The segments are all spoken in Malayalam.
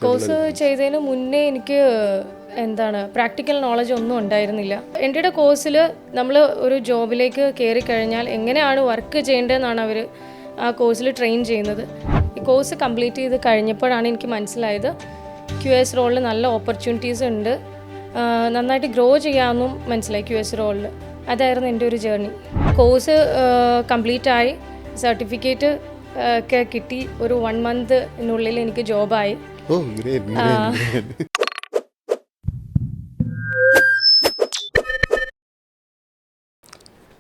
കോഴ്സ് ചെയ്തതിന് മുന്നേ എനിക്ക് പ്രാക്ടിക്കൽ നോളജ് ഒന്നും ഉണ്ടായിരുന്നില്ല. എൻ്റെ കോഴ്സിൽ നമ്മൾ ഒരു ജോബിലേക്ക് കയറി കഴിഞ്ഞാൽ എങ്ങനെയാണ് വർക്ക് ചെയ്യേണ്ടതെന്നാണ് അവർ ആ കോഴ്സിൽ ട്രെയിൻ ചെയ്യുന്നത്. ഈ കോഴ്സ് കംപ്ലീറ്റ് ചെയ്ത് കഴിഞ്ഞപ്പോഴാണ് എനിക്ക് മനസ്സിലായത് QS റോളിൽ നല്ല ഓപ്പർച്യൂണിറ്റീസ് ഉണ്ട്, നന്നായിട്ട് ഗ്രോ ചെയ്യാമെന്നും മനസ്സിലായി QS റോളിൽ. അതായിരുന്നു എൻ്റെ ഒരു ജേർണി. കോഴ്സ് കംപ്ലീറ്റ് ആയി, സർട്ടിഫിക്കറ്റ് ഒക്കെ കിട്ടി. ഒരു 1 മന്തിനുള്ളിൽ എനിക്ക് ജോബായി.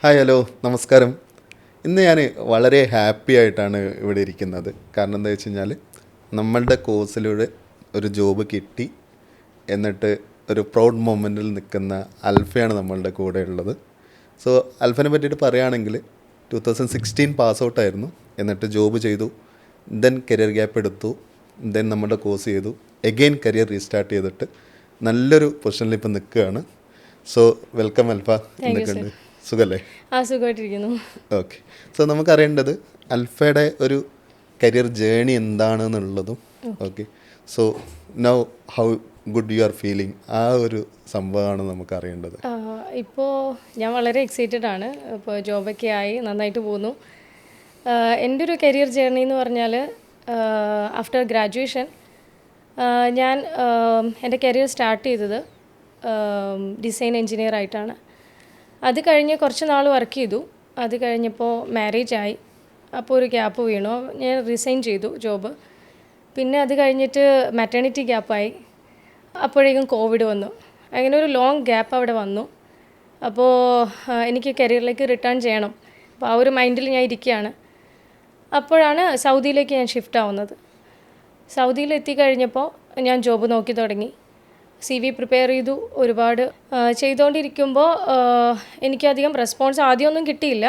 ഹായ്, ഹലോ, നമസ്കാരം. ഇന്ന് ഞാൻ വളരെ ഹാപ്പി ആയിട്ടാണ് ഇവിടെ ഇരിക്കുന്നത്. കാരണം എന്താ വെച്ച് കഴിഞ്ഞാൽ നമ്മളുടെ കോഴ്സിലൂടെ ഒരു ജോബ് കിട്ടി, എന്നിട്ട് ഒരു പ്രൗഡ് മൊമെൻറ്റിൽ നിൽക്കുന്ന അൽഫയാണ് നമ്മളുടെ കൂടെ ഉള്ളത്. സോ അൽഫനെ പറ്റിയിട്ട് പറയുകയാണെങ്കിൽ 2016 പാസ് ഔട്ടായിരുന്നു, എന്നിട്ട് ജോബ് ചെയ്തു, ദെൻ കരിയർ ഗ്യാപ്പ് എടുത്തു, ദെൻ നമ്മുടെ കോഴ്സ് ചെയ്തു, എഗെയിൻ കരിയർ റീസ്റ്റാർട്ട് ചെയ്തിട്ട് നല്ലൊരു പൊസിഷനിൽ ഇപ്പം നിൽക്കുകയാണ്. So welcome Alfa. എന്തൊക്കെയുണ്ട്, സുഖമല്ലേ? സുഖമായിട്ടിരിക്കുന്നു. ഓക്കെ. സോ നമുക്കറിയേണ്ടത് അൽഫയുടെ ഒരു കരിയർ ജേണി എന്താണെന്നുള്ളതും. Okay. So now how good you are feeling, ആ ഒരു സംഭവമാണ് നമുക്ക് അറിയേണ്ടത്. ഇപ്പോൾ ഞാൻ വളരെ എക്സൈറ്റഡ് ആണ്. ഇപ്പോൾ ജോബൊക്കെ ആയി, നന്നായിട്ട് പോകുന്നു. എൻ്റെ ഒരു കരിയർ ജേർണി എന്ന് പറഞ്ഞാൽ ആഫ്റ്റർ ഗ്രാജുവേഷൻ ഞാൻ എൻ്റെ കരിയർ സ്റ്റാർട്ട് ചെയ്തത് ഡിസൈൻ എൻജിനീയർ ആയിട്ടാണ്. അത് കഴിഞ്ഞ് കുറച്ച് നാൾ വർക്ക് ചെയ്തു. അത് കഴിഞ്ഞപ്പോൾ മാരേജ് ആയി. അപ്പോൾ ഒരു ഗ്യാപ്പ് വീണു, ഞാൻ റിസൈൻ ചെയ്തു ജോബ്. പിന്നെ അത് കഴിഞ്ഞിട്ട് മാറ്റേണിറ്റി ഗ്യാപ്പായി. അപ്പോഴേക്കും കോവിഡ് വന്നു. അങ്ങനെ ഒരു ലോങ് ഗ്യാപ്പ് അവിടെ വന്നു. അപ്പോൾ എനിക്ക് കരിയറിലേക്ക് റിട്ടേൺ ചെയ്യണം. അപ്പോൾ ആ ഒരു മൈൻഡിൽ ഞാൻ ഇരിക്കുകയാണ്. അപ്പോഴാണ് സൗദിയിലേക്ക് ഞാൻ ഷിഫ്റ്റ് ആവുന്നത്. സൗദിയിൽ എത്തിക്കഴിഞ്ഞപ്പോൾ ഞാൻ ജോബ് നോക്കി തുടങ്ങി. CV പ്രിപ്പയർ ചെയ്തു. ഒരുപാട് ചെയ്തുകൊണ്ടിരിക്കുമ്പോൾ എനിക്കധികം റെസ്പോൺസ് ആദ്യമൊന്നും കിട്ടിയില്ല.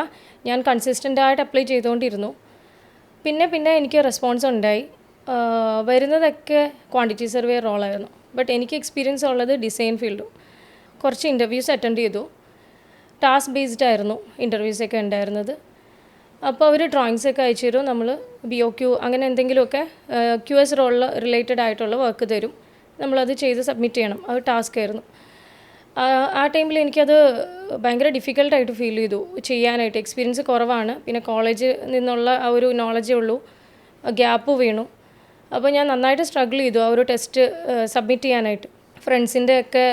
ഞാൻ കൺസിസ്റ്റൻ്റായിട്ട് അപ്ലൈ ചെയ്തുകൊണ്ടിരുന്നു. പിന്നെ എനിക്ക് റെസ്പോൺസ് ഉണ്ടായി. വരുന്നതൊക്കെ ക്വാണ്ടിറ്റി സർവേ റോളായിരുന്നു. ബട്ട് എനിക്ക് എക്സ്പീരിയൻസ് ഉള്ളത് ഡിസൈൻ ഫീൽഡും. കുറച്ച് ഇൻ്റർവ്യൂസ് അറ്റൻഡ് ചെയ്തു. ടാസ്ക് ബേസ്ഡ് ആയിരുന്നു ഇൻ്റർവ്യൂസൊക്കെ ഉണ്ടായിരുന്നത്. അപ്പോൾ അവർ ഡ്രോയിങ്സൊക്കെ അയച്ചു തരും. നമ്മൾ BOQ അങ്ങനെ എന്തെങ്കിലുമൊക്കെ QS റോളിൽ റിലേറ്റഡ് ആയിട്ടുള്ള വർക്ക് തരും. നമ്മളത് ചെയ്ത് സബ്മിറ്റ് ചെയ്യണം. അത് ടാസ്ക് ആയിരുന്നു. ആ ടൈമിൽ എനിക്കത് ഭയങ്കര ഡിഫിക്കൽട്ടായിട്ട് ഫീൽ ചെയ്തു ചെയ്യാനായിട്ട്. എക്സ്പീരിയൻസ് കുറവാണ്, പിന്നെ കോളേജിൽ നിന്നുള്ള ആ ഒരു നോളജേ ഉള്ളൂ. ഗ്യാപ്പ് വീണു. അപ്പോൾ ഞാൻ നന്നായിട്ട് സ്ട്രഗിൾ ചെയ്തു ആ ഒരു ടെസ്റ്റ് സബ്മിറ്റ് ചെയ്യാനായിട്ട്. ഫ്രണ്ട്സിൻ്റെ ഒക്കെ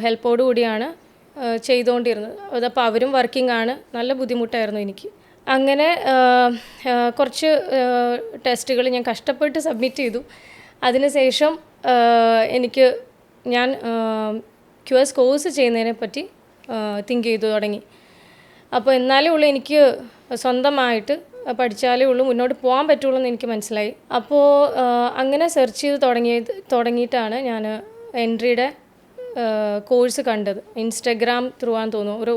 ഹെൽപ്പോടു കൂടിയാണ് ചെയ്തുകൊണ്ടിരുന്നത്. അതപ്പോൾ അവരും വർക്കിംഗ് ആണ്. നല്ല ബുദ്ധിമുട്ടായിരുന്നു എനിക്ക്. അങ്ങനെ കുറച്ച് ടെസ്റ്റുകൾ ഞാൻ കഷ്ടപ്പെട്ട് സബ്മിറ്റ് ചെയ്തു. അതിനുശേഷം ഞാൻ QS കോഴ്സ് ചെയ്യുന്നതിനെ പറ്റി തിങ്ക് ചെയ്തു തുടങ്ങി. അപ്പോൾ എന്നാലേ ഉള്ളൂ എനിക്ക് സ്വന്തമായിട്ട് പഠിച്ചാലേ ഉള്ളൂ മുന്നോട്ട് പോകാൻ പറ്റുള്ളൂ എന്ന് എനിക്ക് മനസ്സിലായി. അപ്പോൾ അങ്ങനെ സെർച്ച് ചെയ്ത് തുടങ്ങിയിട്ടാണ് ഞാൻ എൻട്രിയുടെ കോഴ്സ് കണ്ടത്. ഇൻസ്റ്റഗ്രാം ത്രൂ ആണെന്ന് തോന്നുന്നു. ഒരു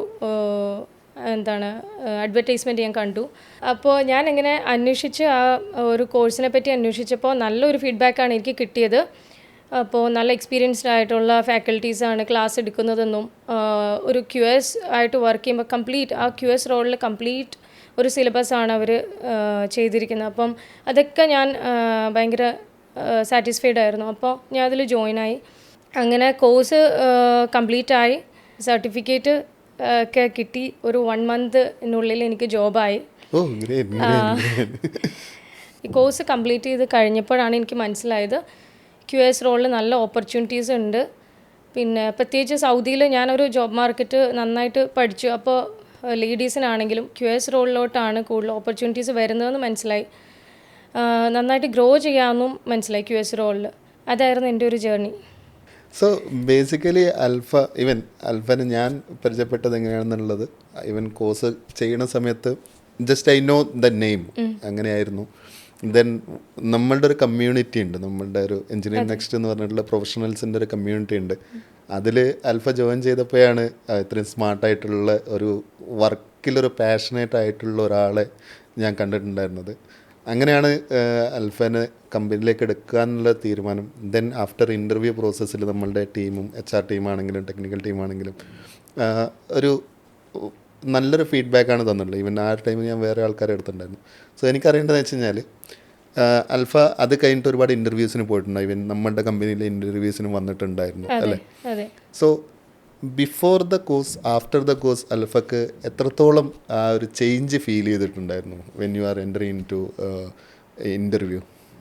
അഡ്വർടൈസ്മെൻറ്റ് ഞാൻ കണ്ടു. അപ്പോൾ ഞാൻ ഇങ്ങനെ അന്വേഷിച്ച് ആ ഒരു കോഴ്സിനെ പറ്റി അന്വേഷിച്ചപ്പോൾ നല്ലൊരു ഫീഡ്ബാക്കാണ് എനിക്ക് കിട്ടിയത്. അപ്പോൾ നല്ല എക്സ്പീരിയൻസ്ഡ് ആയിട്ടുള്ള ഫാക്കൽറ്റീസാണ് ക്ലാസ് എടുക്കുന്നതെന്നും ഒരു QS ആയിട്ട് വർക്ക് ചെയ്യുമ്പോൾ ആ QS റോളിൽ കംപ്ലീറ്റ് ഒരു സിലബസാണ് അവർ ചെയ്തിരിക്കുന്നത്. അപ്പം അതൊക്കെ ഞാൻ ഭയങ്കര സാറ്റിസ്ഫൈഡ് ആയിരുന്നു. അപ്പോൾ ഞാൻ അതിൽ ജോയിനായി. അങ്ങനെ കോഴ്സ് കംപ്ലീറ്റ് ആയി, സർട്ടിഫിക്കറ്റ് ഒക്കെ കിട്ടി. ഒരു 1 മന്തിനുള്ളിൽ എനിക്ക് ജോബായി. ഈ കോഴ്സ് കംപ്ലീറ്റ് ചെയ്ത് കഴിഞ്ഞപ്പോഴാണ് എനിക്ക് മനസ്സിലായത് QS റോളിൽ നല്ല ഓപ്പർച്യൂണിറ്റീസ് ഉണ്ട്. പിന്നെ പ്രത്യേകിച്ച് സൗദിയിൽ ഞാനൊരു ജോബ് മാർക്കറ്റ് നന്നായിട്ട് പഠിച്ചു. അപ്പോൾ ലേഡീസിനാണെങ്കിലും QS റോളിലോട്ടാണ് കൂടുതൽ ഓപ്പർച്യൂണിറ്റീസ് വരുന്നതെന്ന് മനസ്സിലായി. നന്നായിട്ട് ഗ്രോ ചെയ്യാമെന്നും മനസ്സിലായി QS റോളിൽ. അതായിരുന്നു എൻ്റെ ഒരു ജേർണി. സോ ബേസിക്കലി അൽഫനെ ഞാൻ പരിചയപ്പെട്ടത് എങ്ങനെയാണെന്നുള്ളത്, ഈവൻ കോഴ്സ് ചെയ്യുന്ന സമയത്ത് just I know the name, അങ്ങനെയായിരുന്നു. ദെൻ നമ്മളുടെ ഒരു കമ്മ്യൂണിറ്റി ഉണ്ട്, നമ്മളുടെ ഒരു എഞ്ചിനീയറിംഗ് നെക്സ്റ്റ് എന്ന് പറഞ്ഞിട്ടുള്ള പ്രൊഫഷണൽസിൻ്റെ ഒരു കമ്മ്യൂണിറ്റി ഉണ്ട്. അതിൽ അൽഫ ജോയിൻ ചെയ്തപ്പോഴാണ് ഇത്രയും സ്മാർട്ടായിട്ടുള്ള ഒരു വർക്കിലൊരു പാഷനേറ്റ് ആയിട്ടുള്ള ഒരാളെ ഞാൻ കണ്ടിട്ടുണ്ടായിരുന്നത്. അങ്ങനെയാണ് അൽഫനെ കമ്പനിയിലേക്ക് എടുക്കുക എന്നുള്ള തീരുമാനം. ദെൻ ആഫ്റ്റർ ഇൻ്റർവ്യൂ പ്രോസസ്സിൽ നമ്മളുടെ ടീമും HR ടീമാണെങ്കിലും ടെക്നിക്കൽ ടീമാണെങ്കിലും ഒരു നല്ലൊരു ഫീഡ്ബാക്കാണ് തന്നിട്ടുള്ളത്. ഈവൻ ആ ടൈമിൽ ഞാൻ വേറെ ആൾക്കാരെ എടുത്തിട്ടുണ്ടായിരുന്നു. സോ എനിക്കറിയേണ്ടതെന്ന് വെച്ച് കഴിഞ്ഞാൽ അൽഫ അത് കഴിഞ്ഞിട്ട് ഒരുപാട് ഇൻ്റർവ്യൂസിന് പോയിട്ടുണ്ട്, ഈവൻ നമ്മുടെ കമ്പനിയിലെ ഇൻ്റർവ്യൂസിന് വന്നിട്ടുണ്ടായിരുന്നു അല്ലേ? So before the course after the course അൽഫക്ക് എത്രത്തോളം ആ ഒരു ചേഞ്ച് ഫീൽ ചെയ്തിട്ടുണ്ടായിരുന്നു when you are entering into interview?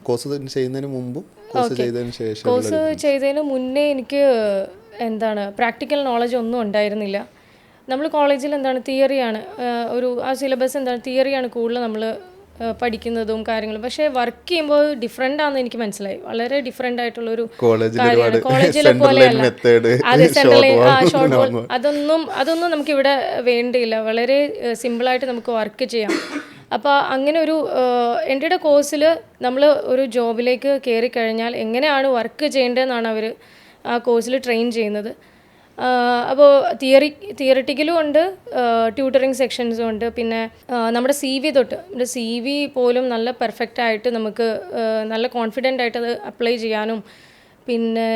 Course ചെയ്യുന്നതിന് മുമ്പും കോഴ്സ് ചെയ്തതിന് ശേഷം? കോഴ്സ് ചെയ്തതിന് മുന്നേ എനിക്ക് എന്താണ് പ്രാക്ടിക്കൽ നോളജ് ഒന്നും ഉണ്ടായിരുന്നില്ല. നമ്മൾ കോളേജിൽ എന്താണ് തിയറിയാണ്, ആ സിലബസ് എന്താണ് തിയറിയാണ് കൂടുതൽ നമ്മൾ പഠിക്കുന്നതും കാര്യങ്ങളും. പക്ഷേ വർക്ക് ചെയ്യുമ്പോൾ ഡിഫറെൻ്റ് ആണെന്ന് എനിക്ക് മനസ്സിലായി. വളരെ ഡിഫറെൻ്റ് ആയിട്ടുള്ളൊരു കാര്യമാണ്. കോളേജിലെ പോലെയല്ല, അത് ഷോർട്ട് അതൊന്നും നമുക്കിവിടെ വേണ്ടിയില്ല. വളരെ സിമ്പിളായിട്ട് നമുക്ക് വർക്ക് ചെയ്യാം. അപ്പോൾ അങ്ങനെ ഒരു എൻ്റെ കോഴ്സിൽ നമ്മൾ ഒരു ജോബിലേക്ക് കയറി കഴിഞ്ഞാൽ എങ്ങനെയാണ് വർക്ക് ചെയ്യേണ്ടതെന്നാണ് അവർ ആ കോഴ്സിൽ ട്രെയിൻ ചെയ്യുന്നത്. അപ്പോൾ തിയറിറ്റിക്കലും ഉണ്ട്, ട്യൂട്ടറിങ് സെക്ഷൻസും ഉണ്ട്. പിന്നെ നമ്മുടെ CV തൊട്ട്, നമ്മുടെ CV പോലും നല്ല പെർഫെക്റ്റ് ആയിട്ട് നമുക്ക് നല്ല കോൺഫിഡൻ്റ് ആയിട്ട് അത് അപ്ലൈ ചെയ്യാനും, പിന്നെ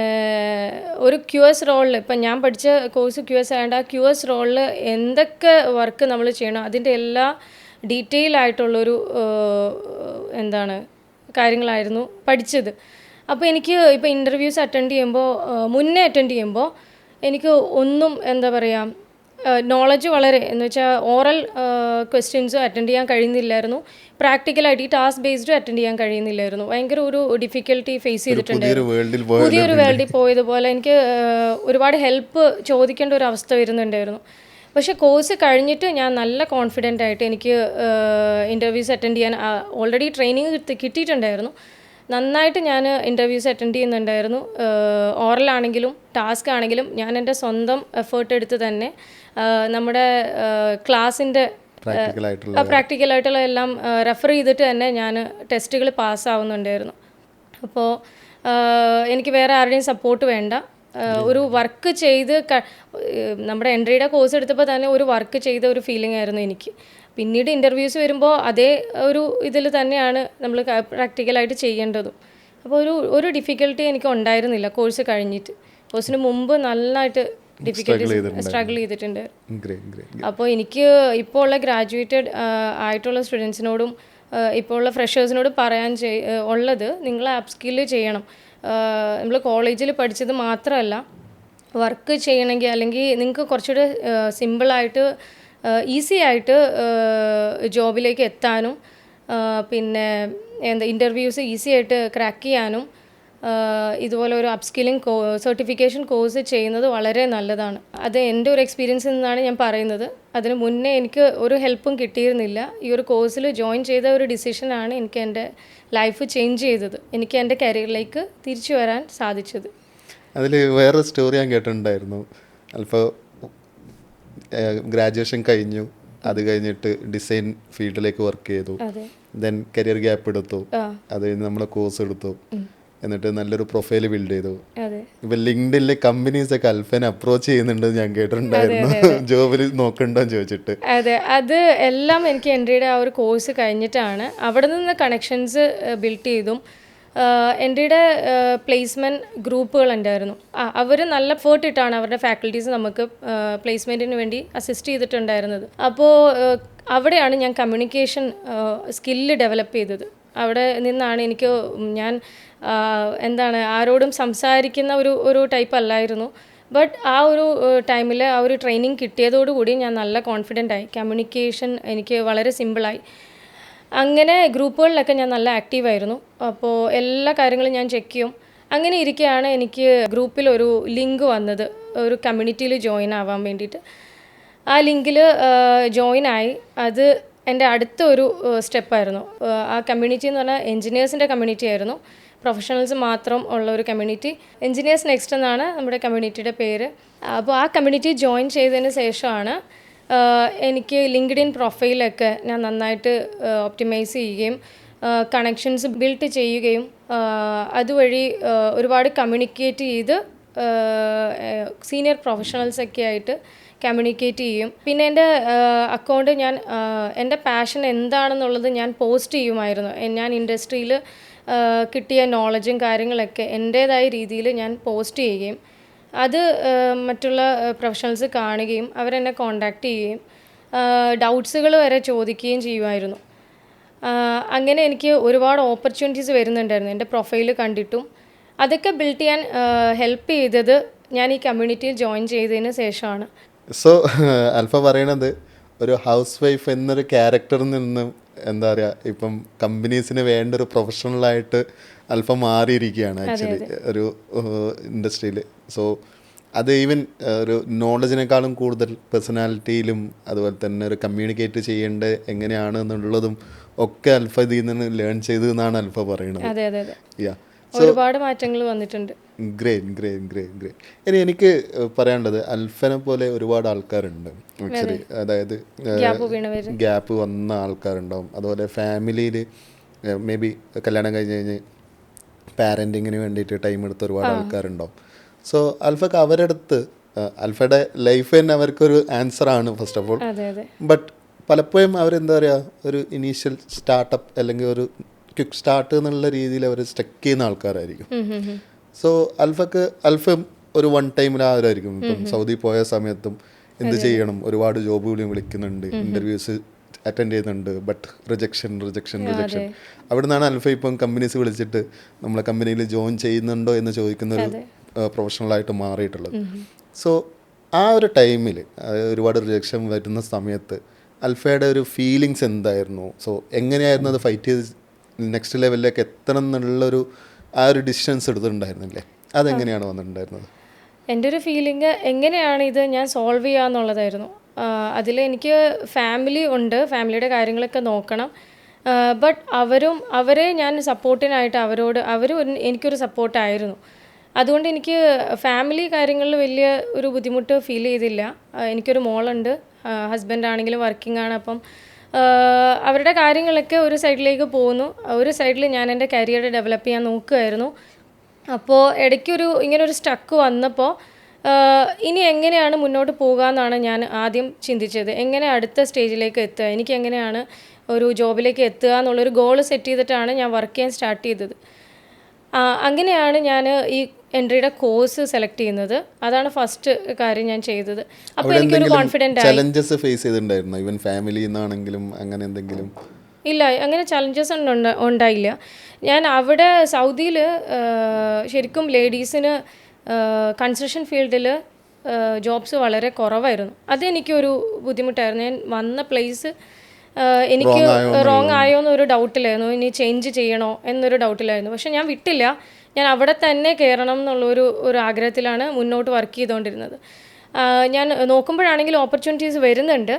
ഒരു QS റോളിൽ, ഇപ്പം ഞാൻ പഠിച്ച കോഴ്സ് QS ആയതുകൊണ്ട് ആ QS റോളിൽ എന്തൊക്കെ വർക്ക് നമ്മൾ ചെയ്യണം അതിൻ്റെ എല്ലാ ഡീറ്റെയിൽ ആയിട്ടുള്ളൊരു എന്താണ് കാര്യങ്ങളായിരുന്നു പഠിച്ചത്. അപ്പോൾ എനിക്ക് ഇപ്പോൾ ഇൻ്റർവ്യൂസ് അറ്റൻഡ് ചെയ്യുമ്പോൾ എനിക്ക് ഒന്നും എന്താ പറയുക നോളജ് വളരെ എന്ന് വെച്ചാൽ ഓറൽ ക്വസ്റ്റ്യൻസ് അറ്റൻഡ് ചെയ്യാൻ കഴിയുന്നില്ലായിരുന്നു. പ്രാക്ടിക്കലായിട്ട് ഈ ടാസ്ക് ബേസ്ഡ് അറ്റൻഡ് ചെയ്യാൻ കഴിയുന്നില്ലായിരുന്നു. ഭയങ്കര ഒരു ഡിഫിക്കൽട്ടി ഫേസ് ചെയ്തിട്ടുണ്ടായിരുന്നു. പുതിയൊരു വേൾഡിൽ പോയതുപോലെ എനിക്ക് ഒരുപാട് ഹെൽപ്പ് ചോദിക്കേണ്ട ഒരു അവസ്ഥ വരുന്നുണ്ടായിരുന്നു. പക്ഷേ കോഴ്സ് കഴിഞ്ഞിട്ട് ഞാൻ നല്ല കോൺഫിഡൻ്റ് ആയിട്ട് എനിക്ക് ഇൻ്റർവ്യൂസ് അറ്റൻഡ് ചെയ്യാൻ ഓൾറെഡി ട്രെയിനിങ് കിട്ടിയിട്ടുണ്ടായിരുന്നു. നന്നായിട്ട് ഞാൻ ഇൻ്റർവ്യൂസ് അറ്റൻഡ് ചെയ്യുന്നുണ്ടായിരുന്നു. ഓറലാണെങ്കിലും ടാസ്ക് ആണെങ്കിലും ഞാൻ എൻ്റെ സ്വന്തം എഫേർട്ട് എടുത്ത് തന്നെ നമ്മുടെ ക്ലാസ്സിൻ്റെ പ്രാക്ടിക്കലായിട്ടുള്ള എല്ലാം റെഫർ ചെയ്തിട്ട് തന്നെ ഞാൻ ടെസ്റ്റുകൾ പാസ്സാവുന്നുണ്ടായിരുന്നു. അപ്പോൾ എനിക്ക് വേറെ ആരുടെയും സപ്പോർട്ട് വേണ്ട. ഒരു വർക്ക് ചെയ്ത് നമ്മുടെ എൻട്രിയുടെ കോഴ്സ് എടുത്തപ്പോൾ തന്നെ ഒരു വർക്ക് ചെയ്ത ഒരു ഫീലിംഗ് ആയിരുന്നു എനിക്ക്. പിന്നീട് ഇൻ്റർവ്യൂസ് വരുമ്പോൾ അതേ ഒരു ഇതിൽ തന്നെയാണ് നമ്മൾ പ്രാക്ടിക്കലായിട്ട് ചെയ്യേണ്ടതും. അപ്പോൾ ഒരു ഡിഫിക്കൽട്ടി എനിക്ക് ഉണ്ടായിരുന്നില്ല കോഴ്സ് കഴിഞ്ഞിട്ട്. കോഴ്സിന് മുമ്പ് നന്നായിട്ട് ഡിഫിക്കൽട്ടീസ് സ്ട്രഗിൾ ചെയ്തിട്ടുണ്ട്. അപ്പോൾ എനിക്ക് ഇപ്പോൾ ഉള്ള ഗ്രാജുവേറ്റഡ് ആയിട്ടുള്ള സ്റ്റുഡൻസിനോടും ഇപ്പോൾ ഉള്ള ഫ്രഷേഴ്സിനോട് പറയാൻ ഉള്ളത്, നിങ്ങൾ അപ്സ്കില്ല് ചെയ്യണം. നമ്മൾ കോളേജിൽ പഠിച്ചത് മാത്രമല്ല, വർക്ക് ചെയ്യണമെങ്കിൽ അല്ലെങ്കിൽ നിങ്ങൾക്ക് കുറച്ചുകൂടെ സിമ്പിളായിട്ട് ഈസി ആയിട്ട് ജോബിലേക്ക് എത്താനും പിന്നെ ഇൻ്റർവ്യൂസ് ഈസി ആയിട്ട് ക്രാക്ക് ചെയ്യാനും ഇതുപോലെ ഒരു അപ്സ്കില്ലിംഗ് സർട്ടിഫിക്കേഷൻ കോഴ്സ് ചെയ്യുന്നത് വളരെ നല്ലതാണ്. അത് എൻ്റെ ഒരു എക്സ്പീരിയൻസിൽ നിന്നാണ് ഞാൻ പറയുന്നത്. അതിന് മുന്നേ എനിക്ക് ഒരു ഹെൽപ്പും കിട്ടിയിരുന്നില്ല. ഈ ഒരു കോഴ്സിൽ ജോയിൻ ചെയ്ത ഒരു ഡിസിഷനാണ് എനിക്ക് എൻ്റെ ലൈഫ് ചേഞ്ച് ചെയ്തത്, എനിക്ക് എൻ്റെ കരിയറിലേക്ക് തിരിച്ചു വരാൻ സാധിച്ചത്. അതിൽ വേറെ സ്റ്റോറി ഞാൻ കേട്ടിട്ടുണ്ടായിരുന്നു. അൽപ്പോൾ ഗ്രാജുവേഷൻ കഴിഞ്ഞു, അത് കഴിഞ്ഞിട്ട് ഡിസൈൻ ഫീൽഡിലേക്ക് വർക്ക് ചെയ്തു, ദെൻ കരിയർ ഗ്യാപ്പ് എടുത്തു, അത് കഴിഞ്ഞ് നമ്മളെ കോഴ്സ് എടുത്തു, എന്നിട്ട് നല്ലൊരു പ്രൊഫൈൽ ബിൽഡ് ചെയ്തു. ഇപ്പൊ ലിങ്ക്ഡിനിലെ കമ്പനീസ് ഒക്കെ അൽഫനെ അപ്രോച്ച് ചെയ്യുന്നുണ്ടെന്ന് ഞാൻ കേട്ടിട്ടുണ്ടായിരുന്നു, ജോബിൽ നോക്കണ്ടെന്ന് ചോദിച്ചിട്ട്. അതെ, അത് എല്ലാം എനിക്ക് എൻട്രിയുടെ ആ ഒരു കോഴ്സ് കഴിഞ്ഞിട്ടാണ്. അവിടെ നിന്ന് കണക്ഷൻസ് ബിൽഡ് ചെയ്തും എൻട്രിയുടെ പ്ലേസ്മെൻറ്റ് ഗ്രൂപ്പുകൾ ഉണ്ടായിരുന്നു. അവർ നല്ല എഫേർട്ട് ഇട്ടാണ് അവരുടെ ഫാക്കൽറ്റീസ് നമുക്ക് പ്ലേസ്മെൻറ്റിന് വേണ്ടി അസിസ്റ്റ് ചെയ്തിട്ടുണ്ടായിരുന്നത്. അപ്പോൾ അവിടെയാണ് ഞാൻ കമ്മ്യൂണിക്കേഷൻ സ്കില്ല് ഡെവലപ്പ് ചെയ്തത്. അവിടെ നിന്നാണ് ഞാൻ ആരോടും സംസാരിക്കുന്ന ഒരു ടൈപ്പ് അല്ലായിരുന്നു. ബട്ട് ആ ഒരു ടൈമിൽ ആ ഒരു ട്രെയിനിങ് കിട്ടിയതോടുകൂടി ഞാൻ നല്ല കോൺഫിഡൻ്റ് ആയി. കമ്മ്യൂണിക്കേഷൻ എനിക്ക് വളരെ സിമ്പിളായി. അങ്ങനെ ഗ്രൂപ്പുകളിലൊക്കെ ഞാൻ നല്ല ആക്റ്റീവായിരുന്നു. അപ്പോൾ എല്ലാ കാര്യങ്ങളും ഞാൻ ചെക്ക് ചെയ്യും. അങ്ങനെ ഇരിക്കുകയാണ് എനിക്ക് ഗ്രൂപ്പിൽ ഒരു ലിങ്ക് വന്നത്, ഒരു കമ്മ്യൂണിറ്റിയിൽ ജോയിൻ ആവാൻ വേണ്ടിയിട്ട്. ആ ലിങ്കിൽ ജോയിൻ ആയി. അത് എൻ്റെ അടുത്ത ഒരു സ്റ്റെപ്പായിരുന്നു. ആ കമ്മ്യൂണിറ്റി എന്ന് പറഞ്ഞാൽ എൻജിനീയേഴ്സിൻ്റെ കമ്മ്യൂണിറ്റി ആയിരുന്നു. പ്രൊഫഷണൽസ് മാത്രം ഉള്ള ഒരു കമ്മ്യൂണിറ്റി. എൻജിനീയേഴ്സ് നെക്സ്റ്റ് എന്നാണ് നമ്മുടെ കമ്മ്യൂണിറ്റിയുടെ പേര്. അപ്പോൾ ആ കമ്മ്യൂണിറ്റി ജോയിൻ ചെയ്തതിന് ശേഷമാണ് എനിക്ക് ലിങ്ക്ഡിൻ പ്രൊഫൈലൊക്കെ ഞാൻ നന്നായിട്ട് ഒപ്റ്റിമൈസ് ചെയ്യുകയും കണക്ഷൻസ് ബിൽഡ് ചെയ്യുകയും അതുവഴി ഒരുപാട് കമ്മ്യൂണിക്കേറ്റ് ചെയ്ത് സീനിയർ പ്രൊഫഷണൽസൊക്കെ ആയിട്ട് കമ്മ്യൂണിക്കേറ്റ് ചെയ്യും. പിന്നെ എൻ്റെ അക്കൗണ്ട് എൻ്റെ പാഷൻ എന്താണെന്നുള്ളത് ഞാൻ പോസ്റ്റ് ചെയ്യുമായിരുന്നു. ഞാൻ ഇൻഡസ്ട്രിയിൽ കിട്ടിയ നോളജും കാര്യങ്ങളൊക്കെ എൻ്റേതായ രീതിയിൽ ഞാൻ പോസ്റ്റ് ചെയ്യുകയും അത് മറ്റുള്ള പ്രൊഫഷണൽസ് കാണുകയും അവരെന്നെ കോണ്ടാക്ട് ചെയ്യുകയും ഡൗട്ട്സുകൾ വരെ ചോദിക്കുകയും ചെയ്യുമായിരുന്നു. അങ്ങനെ എനിക്ക് ഒരുപാട് ഓപ്പർച്യൂണിറ്റീസ് വരുന്നുണ്ടായിരുന്നു എൻ്റെ പ്രൊഫൈൽ കണ്ടിട്ടും. അതൊക്കെ ബിൽഡ് ചെയ്യാൻ ഹെൽപ്പ് ചെയ്തത് ഞാൻ ഈ കമ്മ്യൂണിറ്റിയിൽ ജോയിൻ ചെയ്തതിന് ശേഷമാണ്. സോ അൽഫ പറയണത് ഒരു ഹൗസ് വൈഫ് എന്നൊരു ക്യാരക്ടറിൽ നിന്നും എന്താ പറയുക, ഇപ്പം കമ്പനീസിന് വേണ്ട ഒരു പ്രൊഫഷണലായിട്ട് അൽഫ മാറിയിരിക്കുകയാണ് ആക്ച്വലി ഒരു ഇൻഡസ്ട്രിയിൽ. സോ അത് ഈവൻ ഒരു നോളജിനേക്കാളും കൂടുതൽ പേഴ്സണാലിറ്റിയിലും അതുപോലെ തന്നെ ഒരു കമ്മ്യൂണിക്കേറ്റ് ചെയ്യേണ്ടത് എങ്ങനെയാണ് എന്നുള്ളതും ഒക്കെ അൽഫ ഇതിൽ നിന്ന് ലേൺ ചെയ്തു എന്നാണ് അൽഫ പറയുന്നത്. അതെ അതെ അതെ, യാ, ഒരുപാട് മാറ്റങ്ങൾ വന്നിട്ടുണ്ട്. ഗ്രേറ്റ്. ഇനി എനിക്ക് പറയാനുള്ളത്, അൽഫനെ പോലെ ഒരുപാട് ആൾക്കാരുണ്ട് ആക്ച്വലി. അതായത് ഗ്യാപ്പ് വന്ന ആൾക്കാരുണ്ടാവും. അതുപോലെ ഫാമിലിയിൽ മേ ബി കല്യാണം കഴിഞ്ഞ് പാരൻറ്റിങ്ങിന് വേണ്ടിയിട്ട് ടൈം എടുത്ത ഒരുപാട് ആൾക്കാരുണ്ടാവും. സോ അൽഫക്ക് അവരുടെ അടുത്ത് അൽഫയുടെ ലൈഫ് തന്നെ അവർക്കൊരു ആൻസറാണ് ഫസ്റ്റ് ഓഫ് ഓൾ. ബട്ട് പലപ്പോഴും അവരെന്താ പറയുക, ഒരു ഇനീഷ്യൽ സ്റ്റാർട്ടപ്പ് അല്ലെങ്കിൽ ഒരു ക്വിക്ക് സ്റ്റാർട്ട് എന്നുള്ള രീതിയിൽ അവർ സ്റ്റക്ക് ചെയ്യുന്ന ആൾക്കാരായിരിക്കും. സോ അൽഫ ഒരു വൺ ടൈമിൽ ആരായിരിക്കും. ഇപ്പം സൗദി പോയ സമയത്തും എന്ത് ചെയ്യണം, ഒരുപാട് ജോബുകളും വിളിക്കുന്നുണ്ട്, ഇൻ്റർവ്യൂസ് അറ്റൻഡ് ചെയ്യുന്നുണ്ട്, ബട്ട് റിജക്ഷൻ. അവിടെ നിന്നാണ് അൽഫ ഇപ്പം കമ്പനീസ് വിളിച്ചിട്ട് നമ്മളെ കമ്പനിയിൽ ജോയിൻ ചെയ്യുന്നുണ്ടോ എന്ന് ചോദിക്കുന്ന ഒരു പ്രൊഫഷണലായിട്ട് മാറിയിട്ടുള്ളത്. സോ ആ ഒരു ടൈമിൽ ഒരുപാട് റിജക്ഷൻ വരുന്ന സമയത്ത് അൽഫയുടെ ഒരു ഫീലിങ്സ് എന്തായിരുന്നു? സോ എങ്ങനെയായിരുന്നു അത് ഫൈറ്റ് ചെയ്ത് നെക്സ്റ്റ് ലെവലിലേക്ക് എത്തണം എന്നുള്ളൊരു ആ ഒരു ഡിസിഷൻസ് എടുത്തിട്ടുണ്ടായിരുന്നില്ലേ? അതെങ്ങനെയാണ് വന്നിട്ടുണ്ടായിരുന്നത്? എൻ്റെ ഒരു ഫീലിംഗ് എങ്ങനെയാണ് ഇത് ഞാൻ സോൾവ് ചെയ്യുക എന്നുള്ളതായിരുന്നു. അതിൽ എനിക്ക് ഫാമിലി ഉണ്ട്, ഫാമിലിയുടെ കാര്യങ്ങളൊക്കെ നോക്കണം. ബട്ട് അവരെ ഞാൻ സപ്പോർട്ടിനായിട്ട് അവരും എനിക്കൊരു സപ്പോർട്ടായിരുന്നു. അതുകൊണ്ട് എനിക്ക് ഫാമിലി കാര്യങ്ങളിൽ വലിയ ഒരു ബുദ്ധിമുട്ട് ഫീൽ ചെയ്തില്ല. എനിക്കൊരു മോളുണ്ട്, ഹസ്ബൻഡ് ആണെങ്കിലും വർക്കിംഗ് ആണ്. അപ്പം അവരുടെ കാര്യങ്ങളൊക്കെ ഒരു സൈഡിലേക്ക് പോകുന്നു, ഒരു സൈഡിൽ ഞാൻ എൻ്റെ കരിയർ ഡെവലപ്പ് ചെയ്യാൻ നോക്കുകയായിരുന്നു. അപ്പോൾ ഇടയ്ക്കൊരു ഇങ്ങനൊരു സ്റ്റക്ക് വന്നപ്പോൾ ഇനി എങ്ങനെയാണ് മുന്നോട്ട് പോകുക എന്നാണ് ഞാൻ ആദ്യം ചിന്തിച്ചത്. എങ്ങനെ അടുത്ത സ്റ്റേജിലേക്ക് എത്തുക, എനിക്ക് എങ്ങനെയാണ് ഒരു ജോബിലേക്ക് എത്തുക എന്നുള്ളൊരു ഗോൾ സെറ്റ് ചെയ്തിട്ടാണ് ഞാൻ വർക്ക് ചെയ്യാൻ സ്റ്റാർട്ട് ചെയ്തത്. അങ്ങനെയാണ് ഞാൻ ഈ എൻട്രിയുടെ കോഴ്സ് സെലക്ട് ചെയ്യുന്നത്. അതാണ് ഫസ്റ്റ് കാര്യം ഞാൻ ചെയ്തത്. അപ്പോൾ എനിക്കൊരു കോൺഫിഡൻ്റ് ചലഞ്ചസ് ഫേസ് ചെയ്തിട്ടുണ്ടായിരുന്നു ഈവൻ ഫാമിലിയിൽ നിന്നാണെങ്കിലും അങ്ങനെ എന്തെങ്കിലും? ഇല്ല, അങ്ങനെ ചലഞ്ചസ് ഉണ്ടായില്ല. ഞാൻ അവിടെ സൗദിയിൽ ശരിക്കും ലേഡീസിന് കൺസ്ട്രക്ഷൻ ഫീൽഡിൽ ജോബ്സ് വളരെ കുറവായിരുന്നു. അതെനിക്കൊരു ബുദ്ധിമുട്ടായിരുന്നു. ഞാൻ വന്ന പ്ലേസ് എനിക്ക് റോങ് ആയോ എന്നൊരു ഡൗട്ടിലായിരുന്നു, ഇനി ചേഞ്ച് ചെയ്യണോ എന്നൊരു ഡൗട്ടിലായിരുന്നു. പക്ഷെ ഞാൻ വിട്ടില്ല, ഞാൻ അവിടെ തന്നെ കയറണം എന്നുള്ളൊരു ആഗ്രഹത്തിലാണ് മുന്നോട്ട് വർക്ക് ചെയ്തുകൊണ്ടിരുന്നത്. ഞാൻ നോക്കുമ്പോഴാണെങ്കിലും ഓപ്പർച്യൂണിറ്റീസ് വരുന്നുണ്ട്,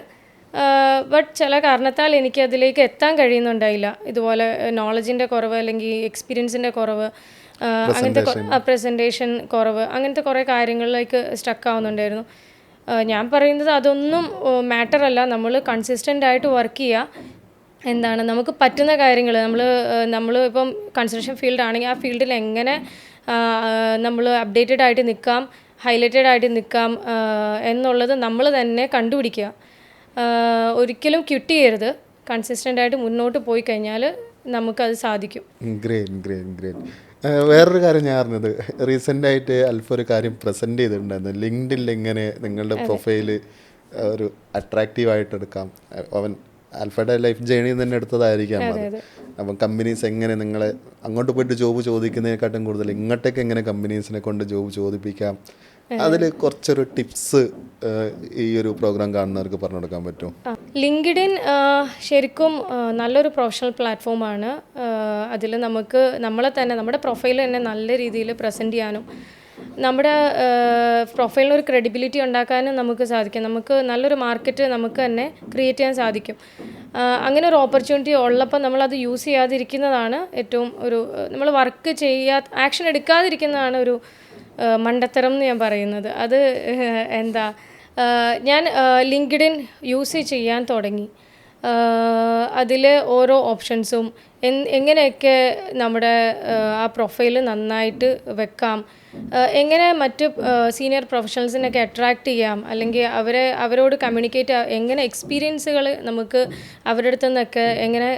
ബട്ട് ചില കാരണത്താൽ എനിക്ക് അതിലേക്ക് എത്താൻ കഴിയുന്നുണ്ടായില്ല. ഇതുപോലെ നോളജിൻ്റെ കുറവ് അല്ലെങ്കിൽ എക്സ്പീരിയൻസിൻ്റെ കുറവ്, അങ്ങനത്തെ പ്രസൻറ്റേഷൻ കുറവ്, അങ്ങനത്തെ കുറേ കാര്യങ്ങളിലേക്ക് സ്റ്റക്ക് ആവുന്നുണ്ടായിരുന്നു. ഞാൻ പറയുന്നത് അതൊന്നും മാറ്റർ അല്ല. നമ്മൾ കൺസിസ്റ്റൻ്റ് ആയിട്ട് വർക്ക് ചെയ്യുക. എന്താണ് നമുക്ക് പറ്റുന്ന കാര്യങ്ങൾ, നമ്മൾ ഇപ്പം കൺസ്ട്രക്ഷൻ ഫീൽഡ് ആണെങ്കിൽ ആ ഫീൽഡിൽ എങ്ങനെ നമ്മൾ അപ്ഡേറ്റഡ് ആയിട്ട് നിൽക്കാം, ഹൈലൈറ്റഡ് ആയിട്ട് നിൽക്കാം എന്നുള്ളത് നമ്മൾ തന്നെ കണ്ടുപിടിക്കുക. ഒരിക്കലും ക്വിറ്റ് ചെയ്യരുത്. കൺസിസ്റ്റൻ്റ് ആയിട്ട് മുന്നോട്ട് പോയി കഴിഞ്ഞാൽ നമുക്കത് സാധിക്കും. ഗ്രേറ്റ്. വേറൊരു കാര്യം ഞാൻ അറിഞ്ഞത്, റീസെൻ്റ് ആയിട്ട് അൽഫ ഒരു കാര്യം പ്രസൻറ്റ് ചെയ്തിട്ടുണ്ടായിരുന്നു. ലിങ്ക്ഡിനിൽ എങ്ങനെ നിങ്ങളുടെ പ്രൊഫൈല് ഒരു അട്രാക്റ്റീവായിട്ട് എടുക്കാം. അവൻ അൽഫയുടെ ലൈഫ് ജേണി തന്നെ എടുത്തതായിരിക്കാം അത്. അപ്പം കമ്പനീസ് എങ്ങനെ നിങ്ങളെ അങ്ങോട്ട് പോയിട്ട് ജോബ് ചോദിക്കുന്നതിനെക്കാട്ടും കൂടുതൽ ഇങ്ങോട്ടേക്ക് എങ്ങനെ കമ്പനീസിനെ കൊണ്ട് ജോബ് ചോദിപ്പിക്കാം, അതിൽ കുറച്ചൊരു ടിപ്സ് ഈ ഒരു പ്രോഗ്രാം കാണുന്നവർക്ക് പറഞ്ഞു കൊടുക്കാൻ പറ്റുമോ? ലിങ്ക്ഡിൻ ശരിക്കും നല്ലൊരു പ്രൊഫഷണൽ പ്ലാറ്റ്ഫോമാണ്. അതിൽ നമുക്ക് നമ്മുടെ പ്രൊഫൈൽ തന്നെ നല്ല രീതിയിൽ പ്രസൻറ്റ് ചെയ്യാനും നമ്മുടെ പ്രൊഫൈലിനൊരു ക്രെഡിബിലിറ്റി ഉണ്ടാക്കാനും നമുക്ക് സാധിക്കും. നമുക്ക് നല്ലൊരു മാർക്കറ്റ് നമുക്ക് തന്നെ ക്രിയേറ്റ് ചെയ്യാൻ സാധിക്കും. അങ്ങനെ ഒരു ഓപ്പർച്യൂണിറ്റി ഉള്ളപ്പോൾ നമ്മളത് യൂസ് ചെയ്യാതിരിക്കുന്നതാണ് ഏറ്റവും നമ്മൾ വർക്ക് ആക്ഷൻ എടുക്കാതിരിക്കുന്നതാണ് ഒരു മണ്ടത്തരം എന്ന് ഞാൻ പറയുന്നത്. അത് ഞാൻ ലിങ്ക്ഡിൻ യൂസ് ചെയ്യാൻ തുടങ്ങി. അതിൽ ഓരോ ഓപ്ഷൻസും എങ്ങനെയൊക്കെ നമ്മുടെ ആ പ്രൊഫൈൽ നന്നായിട്ട് വെക്കാം, എങ്ങനെ മറ്റ് സീനിയർ പ്രൊഫഷണൽസിനൊക്കെ അട്രാക്റ്റ് ചെയ്യാം, അല്ലെങ്കിൽ അവരോട് കമ്മ്യൂണിക്കേറ്റ് എങ്ങനെ എക്സ്പീരിയൻസുകൾ നമുക്ക് അവരുടെ അടുത്തു നിന്നൊക്കെ എങ്ങനെ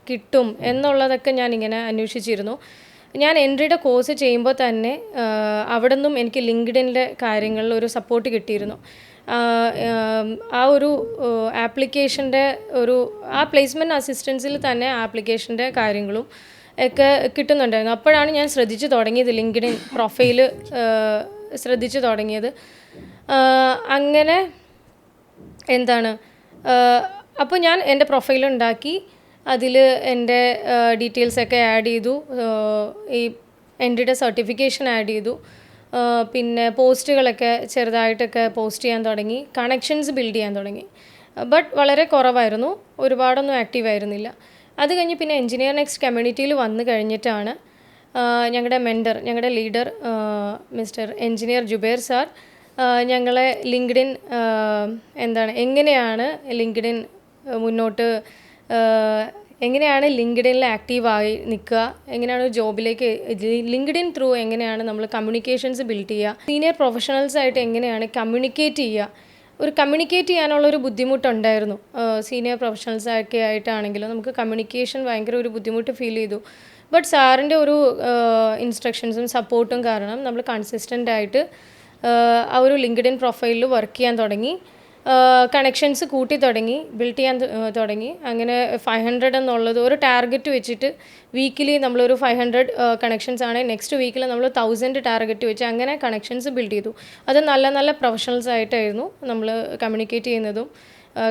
കിട്ടും എന്നുള്ളതൊക്കെ ഞാനിങ്ങനെ അന്വേഷിച്ചിരുന്നു. ഞാൻ എൻട്രിയുടെ കോഴ്സ് ചെയ്യുമ്പോൾ തന്നെ അവിടെ നിന്നും എനിക്ക് ലിങ്ക്ഡിനിലെ കാര്യങ്ങളിൽ ഒരു സപ്പോർട്ട് കിട്ടിയിരുന്നു. ആ ഒരു ആപ്ലിക്കേഷൻ്റെ ആ പ്ലേസ്മെൻറ്റ് അസിസ്റ്റൻസിൽ തന്നെ ആപ്ലിക്കേഷൻ്റെ കാര്യങ്ങളും ഒക്കെ കിട്ടുന്നുണ്ടായിരുന്നു. അപ്പോഴാണ് ഞാൻ ശ്രദ്ധിച്ചു തുടങ്ങിയത്, ലിങ്ക്ഡിൻ പ്രൊഫൈൽ ശ്രദ്ധിച്ചു തുടങ്ങിയത്. അങ്ങനെ അപ്പോൾ ഞാൻ എൻ്റെ പ്രൊഫൈൽ ഉണ്ടാക്കി, അതിൽ എൻ്റെ ഡീറ്റെയിൽസൊക്കെ ആഡ് ചെയ്തു, ഈ എൻ്റെ സർട്ടിഫിക്കേഷൻ ആഡ് ചെയ്തു, പിന്നെ പോസ്റ്റുകളൊക്കെ ചെറുതായിട്ടൊക്കെ പോസ്റ്റ് ചെയ്യാൻ തുടങ്ങി, കണക്ഷൻസ് ബിൽഡ് ചെയ്യാൻ തുടങ്ങി. ബട്ട് വളരെ കുറവായിരുന്നു, ഒരുപാടൊന്നും ആക്റ്റീവ് ആയിരുന്നില്ല. അത് കഴിഞ്ഞ് പിന്നെ എൻജിനീയർ നെക്സ്റ്റ് കമ്മ്യൂണിറ്റിയിൽ വന്നു കഴിഞ്ഞിട്ടാണ് ഞങ്ങളുടെ മെൻറ്റർ, ഞങ്ങളുടെ leader mister engineer Jubair sir ഞങ്ങളെ ലിങ്ക്ഡിൻ എങ്ങനെയാണ് ലിങ്ക്ഡിൻ മുന്നോട്ട് എങ്ങനെയാണ് ലിങ്ക്ഡിനിൽ ആക്റ്റീവായി നിൽക്കുക, എങ്ങനെയാണ് ജോബിലേക്ക് ലിങ്ക്ഡിൻ ത്രൂ എങ്ങനെയാണ് നമ്മൾ കമ്മ്യൂണിക്കേഷൻസ് ബിൽഡ് ചെയ്യുക, സീനിയർ പ്രൊഫഷണൽസായിട്ട് എങ്ങനെയാണ് കമ്മ്യൂണിക്കേറ്റ് ചെയ്യുക. കമ്മ്യൂണിക്കേറ്റ് ചെയ്യാനുള്ളൊരു ബുദ്ധിമുട്ടുണ്ടായിരുന്നു. സീനിയർ പ്രൊഫഷണൽസൊക്കെ ആയിട്ടാണെങ്കിലും നമുക്ക് കമ്മ്യൂണിക്കേഷൻ ഭയങ്കര ഒരു ബുദ്ധിമുട്ട് ഫീൽ ചെയ്തു. ബട്ട് സാറിൻ്റെ ഒരു ഇൻസ്ട്രക്ഷൻസും സപ്പോർട്ടും കാരണം നമ്മൾ കൺസിസ്റ്റൻ്റായിട്ട് ആ ഒരു ലിങ്ക്ഡിൻ പ്രൊഫൈലിൽ വർക്ക് ചെയ്യാൻ തുടങ്ങി, കണക്ഷൻസ് കൂട്ടി തുടങ്ങി, ബിൽഡ് ചെയ്യാൻ തുടങ്ങി. അങ്ങനെ 500 എന്നുള്ളത് ഒരു ടാർഗറ്റ് വെച്ചിട്ട് വീക്കിലി നമ്മളൊരു 500 കണക്ഷൻസ് ആണ്, നെക്സ്റ്റ് വീക്കിൽ നമ്മൾ 1000 ടാർഗറ്റ് വെച്ച് അങ്ങനെ കണക്ഷൻസ് ബിൽഡ് ചെയ്തു. അത് നല്ല നല്ല പ്രൊഫഷണൽസ് ആയിട്ടായിരുന്നു നമ്മൾ കമ്മ്യൂണിക്കേറ്റ് ചെയ്യുന്നതും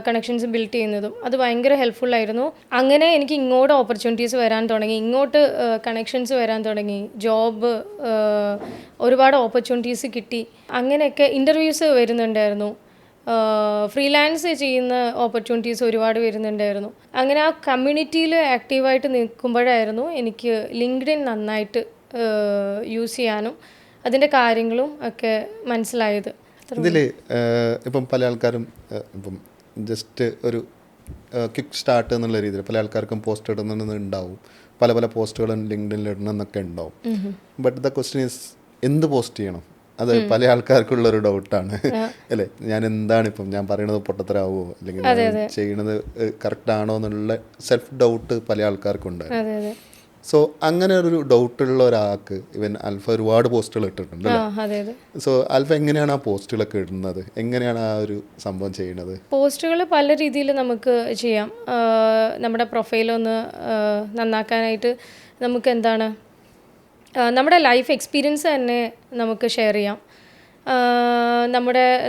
കണക്ഷൻസ് ബിൽഡ് ചെയ്യുന്നതും. അത് ഭയങ്കര ഹെൽപ്ഫുള്ളായിരുന്നു. അങ്ങനെ എനിക്ക് ഇങ്ങോട്ട് ഓപ്പർച്യൂണിറ്റീസ് വരാൻ തുടങ്ങി, ഇങ്ങോട്ട് കണക്ഷൻസ് വരാൻ തുടങ്ങി, ജോബ് ഒരുപാട് ഓപ്പർച്യൂണിറ്റീസ് കിട്ടി. അങ്ങനെയൊക്കെ ഇൻ്റർവ്യൂസ് വരുന്നുണ്ടായിരുന്നു, ഫ്രീലാൻസ് ചെയ്യുന്ന ഓപ്പർച്യൂണിറ്റീസ് ഒരുപാട് വരുന്നുണ്ടായിരുന്നു. അങ്ങനെ ആ കമ്മ്യൂണിറ്റിയിൽ ആക്റ്റീവായിട്ട് നിൽക്കുമ്പോഴായിരുന്നു എനിക്ക് ലിങ്ക്ഡിൻ നന്നായിട്ട് യൂസ് ചെയ്യാനും അതിൻ്റെ കാര്യങ്ങളും ഒക്കെ മനസ്സിലായത്. ഇതിൽ ഇപ്പം പല ആൾക്കാരും ഇപ്പം ജസ്റ്റ് ഒരു ക്വിക്ക് സ്റ്റാർട്ട് എന്നുള്ള രീതിയിൽ പല ആൾക്കാർക്കും പോസ്റ്റ് ഇടുന്നുണ്ടാവും, പല പല പോസ്റ്റുകളും ലിങ്ക്ഡിനിൽ ഇടണമെന്നൊക്കെ ഉണ്ടാവും. ബട്ട് ദ ക്വസ്റ്റ്യൻ ഈസ് എന്ത് പോസ്റ്റ് ചെയ്യണം? അത് പല ആൾക്കാർക്കുള്ളൊരു ഡൗട്ടാണ് അല്ലേ. ഞാൻ എന്താണ് ഇപ്പം ഞാൻ പറയണത് പൊട്ടത്തരാവോ, അല്ലെങ്കിൽ ചെയ്യണത് കറക്റ്റ് ആണോ എന്നുള്ള സെൽഫ് ഡൗട്ട് പല ആൾക്കാർക്കുണ്ട്. സോ അങ്ങനെ ഒരു ഡൗട്ടുള്ള ഒരാൾക്ക് ഇവൻ അൽഫ ഒരുപാട് പോസ്റ്റുകൾ ഇട്ടിട്ടുണ്ട്. സോ അൽഫ എങ്ങനെയാണ് ആ പോസ്റ്റുകളൊക്കെ ഇടുന്നത്, എങ്ങനെയാണ് ആ ഒരു സംഭവം ചെയ്യുന്നത്? പോസ്റ്റുകൾ പല രീതിയിൽ നമുക്ക് ചെയ്യാം. നമ്മുടെ പ്രൊഫൈലൊന്ന് നന്നാക്കാനായിട്ട് നമുക്ക് നമ്മുടെ ലൈഫ് എക്സ്പീരിയൻസ് തന്നെ നമുക്ക് ഷെയർ ചെയ്യാം.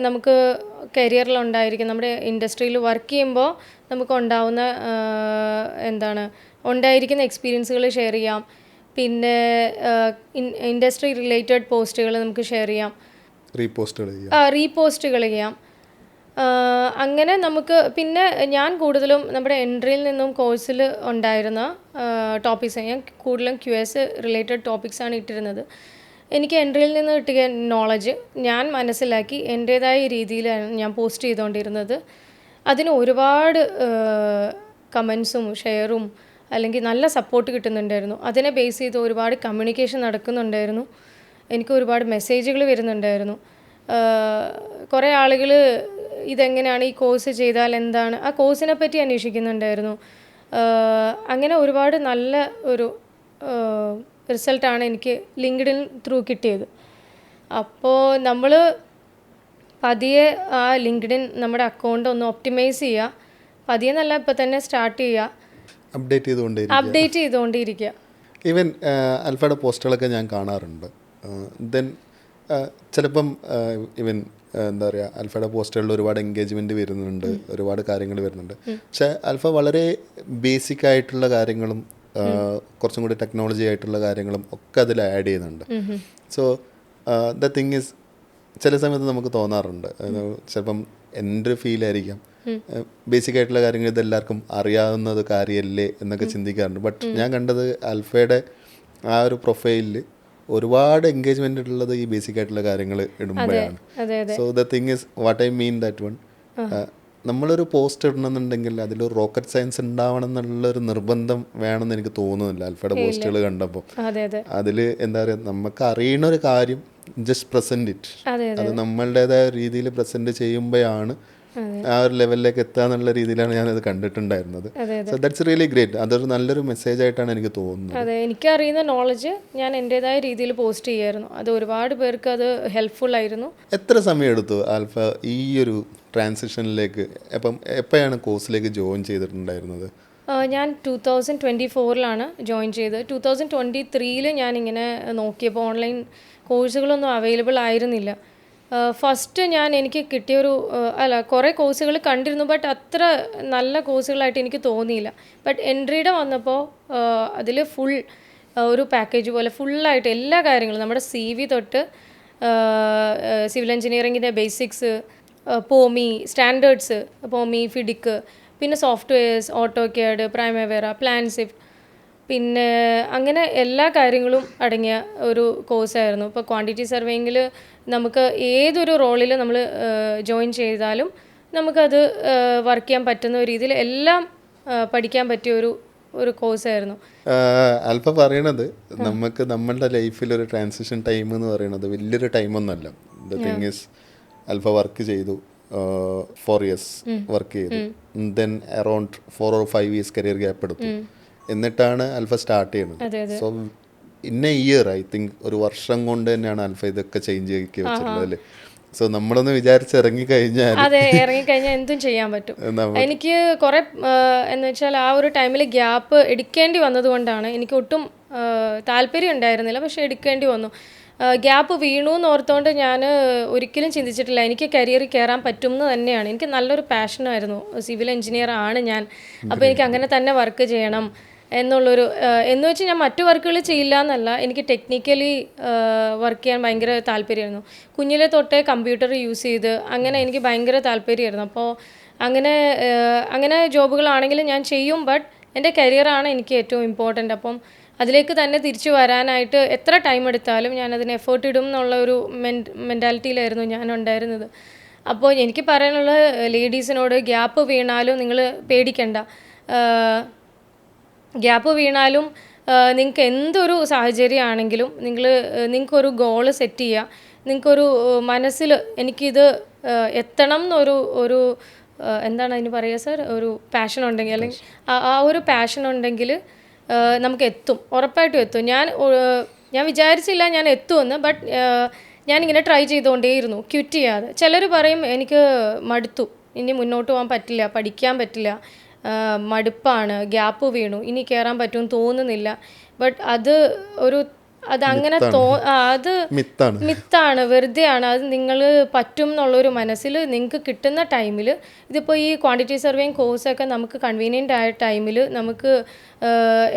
നമുക്ക് കരിയറിലുണ്ടായിരിക്കും, നമ്മുടെ ഇൻഡസ്ട്രിയിൽ വർക്ക് ചെയ്യുമ്പോൾ നമുക്ക് ഉണ്ടായിരിക്കുന്ന എക്സ്പീരിയൻസുകൾ ഷെയർ ചെയ്യാം. പിന്നെ ഇൻഡസ്ട്രി റിലേറ്റഡ് പോസ്റ്റുകൾ നമുക്ക് ഷെയർ ചെയ്യാം, റീപോസ്റ്റുകൾ ചെയ്യാം. അങ്ങനെ നമുക്ക് പിന്നെ ഞാൻ കൂടുതലും നമ്മുടെ എൻട്രിയിൽ നിന്നും കോഴ്സിൽ ഉണ്ടായിരുന്ന ടോപ്പിക്സ്, ഞാൻ കൂടുതലും QS റിലേറ്റഡ് ടോപ്പിക്സാണ് ഇട്ടിരുന്നത്. എനിക്ക് എൻട്രിയിൽ നിന്ന് കിട്ടിയ നോളജ് ഞാൻ മനസ്സിലാക്കി എൻ്റേതായ രീതിയിലാണ് ഞാൻ പോസ്റ്റ് ചെയ്തുകൊണ്ടിരുന്നത്. അതിന് ഒരുപാട് കമൻസും ഷെയറും അല്ലെങ്കിൽ നല്ല സപ്പോർട്ട് കിട്ടുന്നുണ്ടായിരുന്നു. അതിനെ ബേസ് ചെയ്ത് ഒരുപാട് കമ്മ്യൂണിക്കേഷൻ നടക്കുന്നുണ്ടായിരുന്നു, എനിക്ക് ഒരുപാട് മെസ്സേജുകൾ വരുന്നുണ്ടായിരുന്നു. കുറേ ആളുകൾ ഇതെങ്ങനെയാണ്, ഈ കോഴ്സ് ചെയ്താൽ എന്താണ്, ആ കോഴ്സിനെ പറ്റി അന്വേഷിക്കുന്നുണ്ടായിരുന്നു. അങ്ങനെ ഒരുപാട് നല്ല ഒരു റിസൾട്ടാണ് എനിക്ക് ലിങ്ക്ഡിൻ ത്രൂ കിട്ടിയത്. അപ്പോൾ നമ്മൾ പതിയെ ആ ലിങ്ക്ഡിൻ നമ്മുടെ അക്കൗണ്ട് ഒന്ന് ഒപ്റ്റിമൈസ് ചെയ്യുക, പതിയെ നല്ല ഇപ്പോൾ തന്നെ സ്റ്റാർട്ട് ചെയ്യുക, അപ്ഡേറ്റ് ചെയ്തുകൊണ്ടിരിക്കുക. ഈവൻ അൽഫയുടെ പോസ്റ്റുകളൊക്കെ ഞാൻ കാണാറുണ്ട്. ദെൻ ചിലപ്പം ഈവൻ എന്താ പറയുക, അൽഫയുടെ പോസ്റ്റുകളിൽ ഒരുപാട് എൻഗേജ്മെൻറ്റ് വരുന്നുണ്ട്, ഒരുപാട് കാര്യങ്ങൾ വരുന്നുണ്ട്. പക്ഷേ അൽഫ വളരെ ബേസിക് ആയിട്ടുള്ള കാര്യങ്ങളും കുറച്ചും കൂടി ടെക്നോളജി ആയിട്ടുള്ള കാര്യങ്ങളും ഒക്കെ അതിൽ ആഡ് ചെയ്യുന്നുണ്ട്. സോ ദ തിങ് ഈസ് ചില സമയത്ത് നമുക്ക് തോന്നാറുണ്ട്, ചിലപ്പം എൻ്റെ ഒരു ഫീലായിരിക്കാം, ബേസിക് ആയിട്ടുള്ള കാര്യങ്ങൾ ഇതെല്ലാവർക്കും അറിയാവുന്നത് കാര്യമല്ലേ എന്നൊക്കെ ചിന്തിക്കാറുണ്ട്. ബട്ട് ഞാൻ കണ്ടത് അൽഫയുടെ ആ ഒരു പ്രൊഫൈലിൽ ഒരുപാട് എൻഗേജ്മെന്റ് ഉള്ളത് ഈ ബേസിക് ആയിട്ടുള്ള കാര്യങ്ങൾ ഇടുമ്പോഴാണ്. So the thing is what I mean that one, നമ്മളൊരു പോസ്റ്റ് ഇടണമെന്നുണ്ടെങ്കിൽ അതിലൊരു റോക്കറ്റ് സയൻസ് ഉണ്ടാവണം എന്നുള്ളൊരു നിർബന്ധം വേണമെന്ന് എനിക്ക് തോന്നുന്നില്ല അൽഫയുടെ പോസ്റ്റുകൾ കണ്ടപ്പോൾ. അതിൽ എന്താ പറയുക, നമുക്ക് അറിയുന്ന ഒരു കാര്യം ജസ്റ്റ് പ്രസന്റ് ഇറ്റ്, അത് നമ്മളുടേതായ രീതിയിൽ പ്രസന്റ് ചെയ്യുമ്പോഴാണ് ആ ഒരു ലെവലിലേക്ക് എത്തുക എന്നുള്ള രീതിയിലാണ് ഞാനത് കണ്ടിട്ടുണ്ടായിരുന്നത്. So that's really great. അതൊരു നല്ലൊരു മെസ്സേജ് ആയിട്ടാണ് എനിക്ക് തോന്നുന്നത്. അതെ, എനിക്കറിയുന്ന നോളജ് ഞാൻ എൻ്റെതായ രീതിയിൽ പോസ്റ്റ് ചെയ്യായിരുന്നു. അത് ഒരുപാട് പേർക്ക് അത് ഹെൽപ്ഫുൾ ആയിരുന്നു. എത്ര സമയം എടുത്തു ആൽഫ ഈ ഒരു ട്രാൻസിഷനിലേക്ക്? അപ്പം എപ്പോഴാണ് കോഴ്സിലേക്ക് ജോയിൻ ചെയ്തിട്ടുണ്ടായിരുന്നത്? ഞാൻ 2024 ജോയിൻ ചെയ്തത്. 2023 ഞാനിങ്ങനെ നോക്കിയപ്പോൾ ഓൺലൈൻ കോഴ്സുകളൊന്നും അവൈലബിൾ ആയിരുന്നില്ല. ഫസ്റ്റ് എനിക്ക് കിട്ടിയൊരു കുറേ കോഴ്സുകൾ കണ്ടിരുന്നു, ബട്ട് അത്ര നല്ല കോഴ്സുകളായിട്ട് എനിക്ക് തോന്നിയില്ല. ബട്ട് എൻട്രിയുടെ വന്നപ്പോൾ അതിൽ ഫുൾ ഒരു പാക്കേജ് പോലെ ഫുള്ളായിട്ട് എല്ലാ കാര്യങ്ങളും, നമ്മുടെ CV തൊട്ട് സിവിൽ എഞ്ചിനീയറിങ്ങിൻ്റെ ബേസിക്സ്, പോമി സ്റ്റാൻഡേർഡ്സ്, പോമി ഫിഡിക്ക്, പിന്നെ സോഫ്റ്റ്വെയർസ്, ഓട്ടോക്യാഡ്, പ്രൈമവേറ, പ്ലാൻസിഫ്റ്റ്, പിന്നെ അങ്ങനെ എല്ലാ കാര്യങ്ങളും അടങ്ങിയ ഒരു കോഴ്സായിരുന്നു. ഇപ്പോൾ ക്വാണ്ടിറ്റി സർവേയിങ്ങിൽ നമുക്ക് ഏതൊരു റോളിൽ നമ്മൾ ജോയിൻ ചെയ്താലും നമുക്കത് വർക്ക് ചെയ്യാൻ പറ്റുന്ന രീതിയിൽ എല്ലാം പഠിക്കാൻ പറ്റിയ ഒരു കോഴ്സായിരുന്നു. ആൽഫ പറയണത് നമുക്ക് നമ്മളുടെ ലൈഫിൽ ഒരു ട്രാൻസിഷൻ ടൈം എന്ന് പറയുന്നത് വലിയൊരു ടൈമൊന്നുമല്ല. The thing is Alfa work ചെയ്തു, 4 years വർക്ക് ചെയ്തു, then around 4 or 5 years career gap എടുത്തു, എന്നിട്ടാണ് ആൽഫ സ്റ്റാർട്ട് ചെയ്യുന്നത്. So in a year I think ഒരു വർഷം കൊണ്ട് തന്നെയാണ് ആൽഫ ഇതൊക്കെ ചേഞ്ച് ആക്കി വെച്ചിട്ടുള്ളത് അല്ലേ? സോ നമ്മളൊന്ന് വിചാരിച്ച് ഇറങ്ങിക്കഴിഞ്ഞാൽ എന്തും ചെയ്യാൻ പറ്റും. എനിക്ക് കുറെ എന്ന് വെച്ചാൽ ആ ഒരു ടൈമിൽ ഗ്യാപ്പ് എടുക്കേണ്ടി വന്നതുകൊണ്ടാണ്. എനിക്ക് ഒട്ടും താല്പര്യം ഉണ്ടായിരുന്നില്ല, പക്ഷെ എടുക്കേണ്ടി വന്നു. ഗ്യാപ്പ് വീണു എന്ന് ഓർത്തുകൊണ്ട് ഞാൻ ഒരിക്കലും ചിന്തിച്ചിട്ടില്ല എനിക്ക് കരിയറിൽ കയറാൻ പറ്റും എന്ന് തന്നെയാണ്. എനിക്ക് നല്ലൊരു പാഷനായിരുന്നു. സിവിൽ എഞ്ചിനീയർ ആണ് ഞാൻ. അപ്പോൾ എനിക്ക് അങ്ങനെ തന്നെ വർക്ക് ചെയ്യണം എന്നുള്ളൊരു എന്ന് വെച്ച് ഞാൻ മറ്റു വർക്കുകൾ ചെയ്യില്ല എന്നല്ല, എനിക്ക് ടെക്നിക്കലി വർക്ക് ചെയ്യാൻ ഭയങ്കര താല്പര്യമായിരുന്നു. കുഞ്ഞിലെ തൊട്ടേ കമ്പ്യൂട്ടർ യൂസ് ചെയ്ത് അങ്ങനെ എനിക്ക് ഭയങ്കര താല്പര്യമായിരുന്നു. അപ്പോൾ അങ്ങനെ ജോബുകളാണെങ്കിലും ഞാൻ ചെയ്യും, ബട്ട് എൻ്റെ കരിയറാണ് എനിക്ക് ഏറ്റവും ഇമ്പോർട്ടൻ്റ്. അപ്പം അതിലേക്ക് തന്നെ തിരിച്ചു വരാനായിട്ട് എത്ര ടൈം എടുത്താലും ഞാൻ അതിന് എഫേർട്ട് ഇടും എന്നുള്ള ഒരു മെൻറ്റാലിറ്റിയിലായിരുന്നു ഞാൻ ഉണ്ടായിരുന്നത്. അപ്പോൾ എനിക്ക് പറയാനുള്ള ലേഡീസിനോട്, ഗ്യാപ്പ് വീണാലും നിങ്ങൾ പേടിക്കണ്ട. ഗ്യാപ്പ് വീണാലും നിങ്ങൾക്ക് എന്തൊരു സാഹചര്യമാണെങ്കിലും നിങ്ങൾക്കൊരു ഗോള് സെറ്റ് ചെയ്യുക. നിങ്ങൾക്കൊരു മനസ്സിൽ എനിക്കിത് എത്തണം എന്നൊരു എന്താണ് അതിന് പറയുക സർ, ഒരു പാഷൻ ഉണ്ടെങ്കിൽ, അല്ലെങ്കിൽ ആ ഒരു പാഷൻ ഉണ്ടെങ്കിൽ നമുക്ക് എത്തും, ഉറപ്പായിട്ടും എത്തും. ഞാൻ വിചാരിച്ചില്ല ഞാൻ എത്തുമെന്ന്, ബട്ട് ഞാനിങ്ങനെ ട്രൈ ചെയ്തുകൊണ്ടേയിരുന്നു, ക്വിറ്റ് ചെയ്യാതെ. ചിലർ പറയും എനിക്ക് മടുത്തു, ഇനി മുന്നോട്ട് പോകാൻ പറ്റില്ല, പഠിക്കാൻ പറ്റില്ല, മടുപ്പാണ്, ഗ്യാപ്പ് വീണു, ഇനി കയറാൻ പറ്റുമെന്ന് തോന്നുന്നില്ല. ബട്ട് അതങ്ങനെ അത് മിത്താണ്, വെറുതെയാണ്. അത് നിങ്ങൾ പറ്റും എന്നുള്ളൊരു മനസ്സിൽ നിങ്ങൾക്ക് കിട്ടുന്ന ടൈമിൽ, ഇതിപ്പോൾ ഈ ക്വാണ്ടിറ്റി സർവേയിങ് കോഴ്സൊക്കെ നമുക്ക് കൺവീനിയൻ്റ് ആയ ടൈമിൽ നമുക്ക്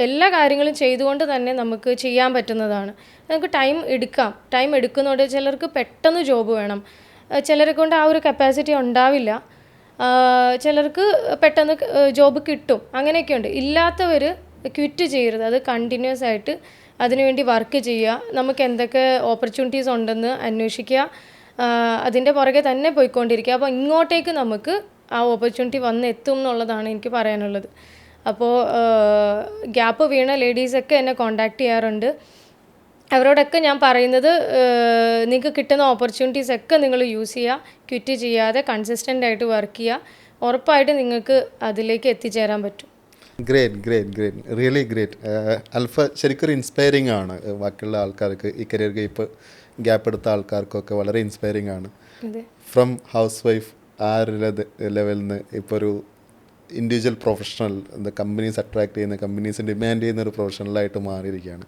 എല്ലാ കാര്യങ്ങളും ചെയ്തുകൊണ്ട് തന്നെ നമുക്ക് ചെയ്യാൻ പറ്റുന്നതാണ്. നമുക്ക് ടൈം എടുക്കാം. ടൈം എടുക്കുന്നതുകൊണ്ട് ചിലർക്ക് പെട്ടെന്ന് ജോബ് വേണം, ചിലരെ കൊണ്ട് ആ ഒരു കപ്പാസിറ്റി ഉണ്ടാവില്ല, ചിലർക്ക് പെട്ടെന്ന് ജോബ് കിട്ടും, അങ്ങനെയൊക്കെയുണ്ട്. ഇല്ലാത്തവർ ക്വിറ്റ് ചെയ്യരുത്, അത് കണ്ടിന്യൂസ് ആയിട്ട് അതിനുവേണ്ടി വർക്ക് ചെയ്യുക. നമുക്ക് എന്തൊക്കെ ഓപ്പർച്യൂണിറ്റീസ് ഉണ്ടെന്ന് അന്വേഷിക്കുക, അതിൻ്റെ പുറകെ തന്നെ പോയിക്കൊണ്ടിരിക്കുക. അപ്പോൾ ഇങ്ങോട്ടേക്ക് നമുക്ക് ആ ഓപ്പർച്യൂണിറ്റി വന്ന് എത്തും എന്നുള്ളതാണ് എനിക്ക് പറയാനുള്ളത്. അപ്പോൾ ഗ്യാപ്പ് വീണ ലേഡീസൊക്കെ എന്നെ കോണ്ടാക്ട് ചെയ്യാറുണ്ട്. അവരോടൊക്കെ ഞാൻ പറയുന്നത്, നിങ്ങൾക്ക് കിട്ടുന്ന ഓപ്പർച്യൂണിറ്റീസൊക്കെ നിങ്ങൾ യൂസ് ചെയ്യുക, ക്വിറ്റ് ചെയ്യാതെ കൺസിസ്റ്റൻ്റ് ആയിട്ട് വർക്ക് ചെയ്യുക. ഉറപ്പായിട്ട് നിങ്ങൾക്ക് അതിലേക്ക് എത്തിച്ചേരാൻ പറ്റും. Great really great. ആൽഫ ശരിക്കും ഇൻസ്പയറിംഗ് ആണ് ബാക്കിയുള്ള ആൾക്കാർക്ക്. ഈ കരിയർ ഗ്യാപ്പ് എടുത്ത ആൾക്കാർക്കൊക്കെ വളരെ ഇൻസ്പയറിംഗ് ആണ്. ഫ്രം ഹൗസ് വൈഫ് ആ ഒരു ലെവലിൽ നിന്ന് ഇപ്പോൾ ഒരു ഇൻഡിവിജ്വൽ പ്രൊഫഷണൽ, കമ്പനീസ് അട്രാക്ട് ചെയ്യുന്ന, കമ്പനീസ് ഡിമാൻഡ് ചെയ്യുന്ന ഒരു പ്രൊഫഷണലായിട്ട് മാറിയിരിക്കുകയാണ്.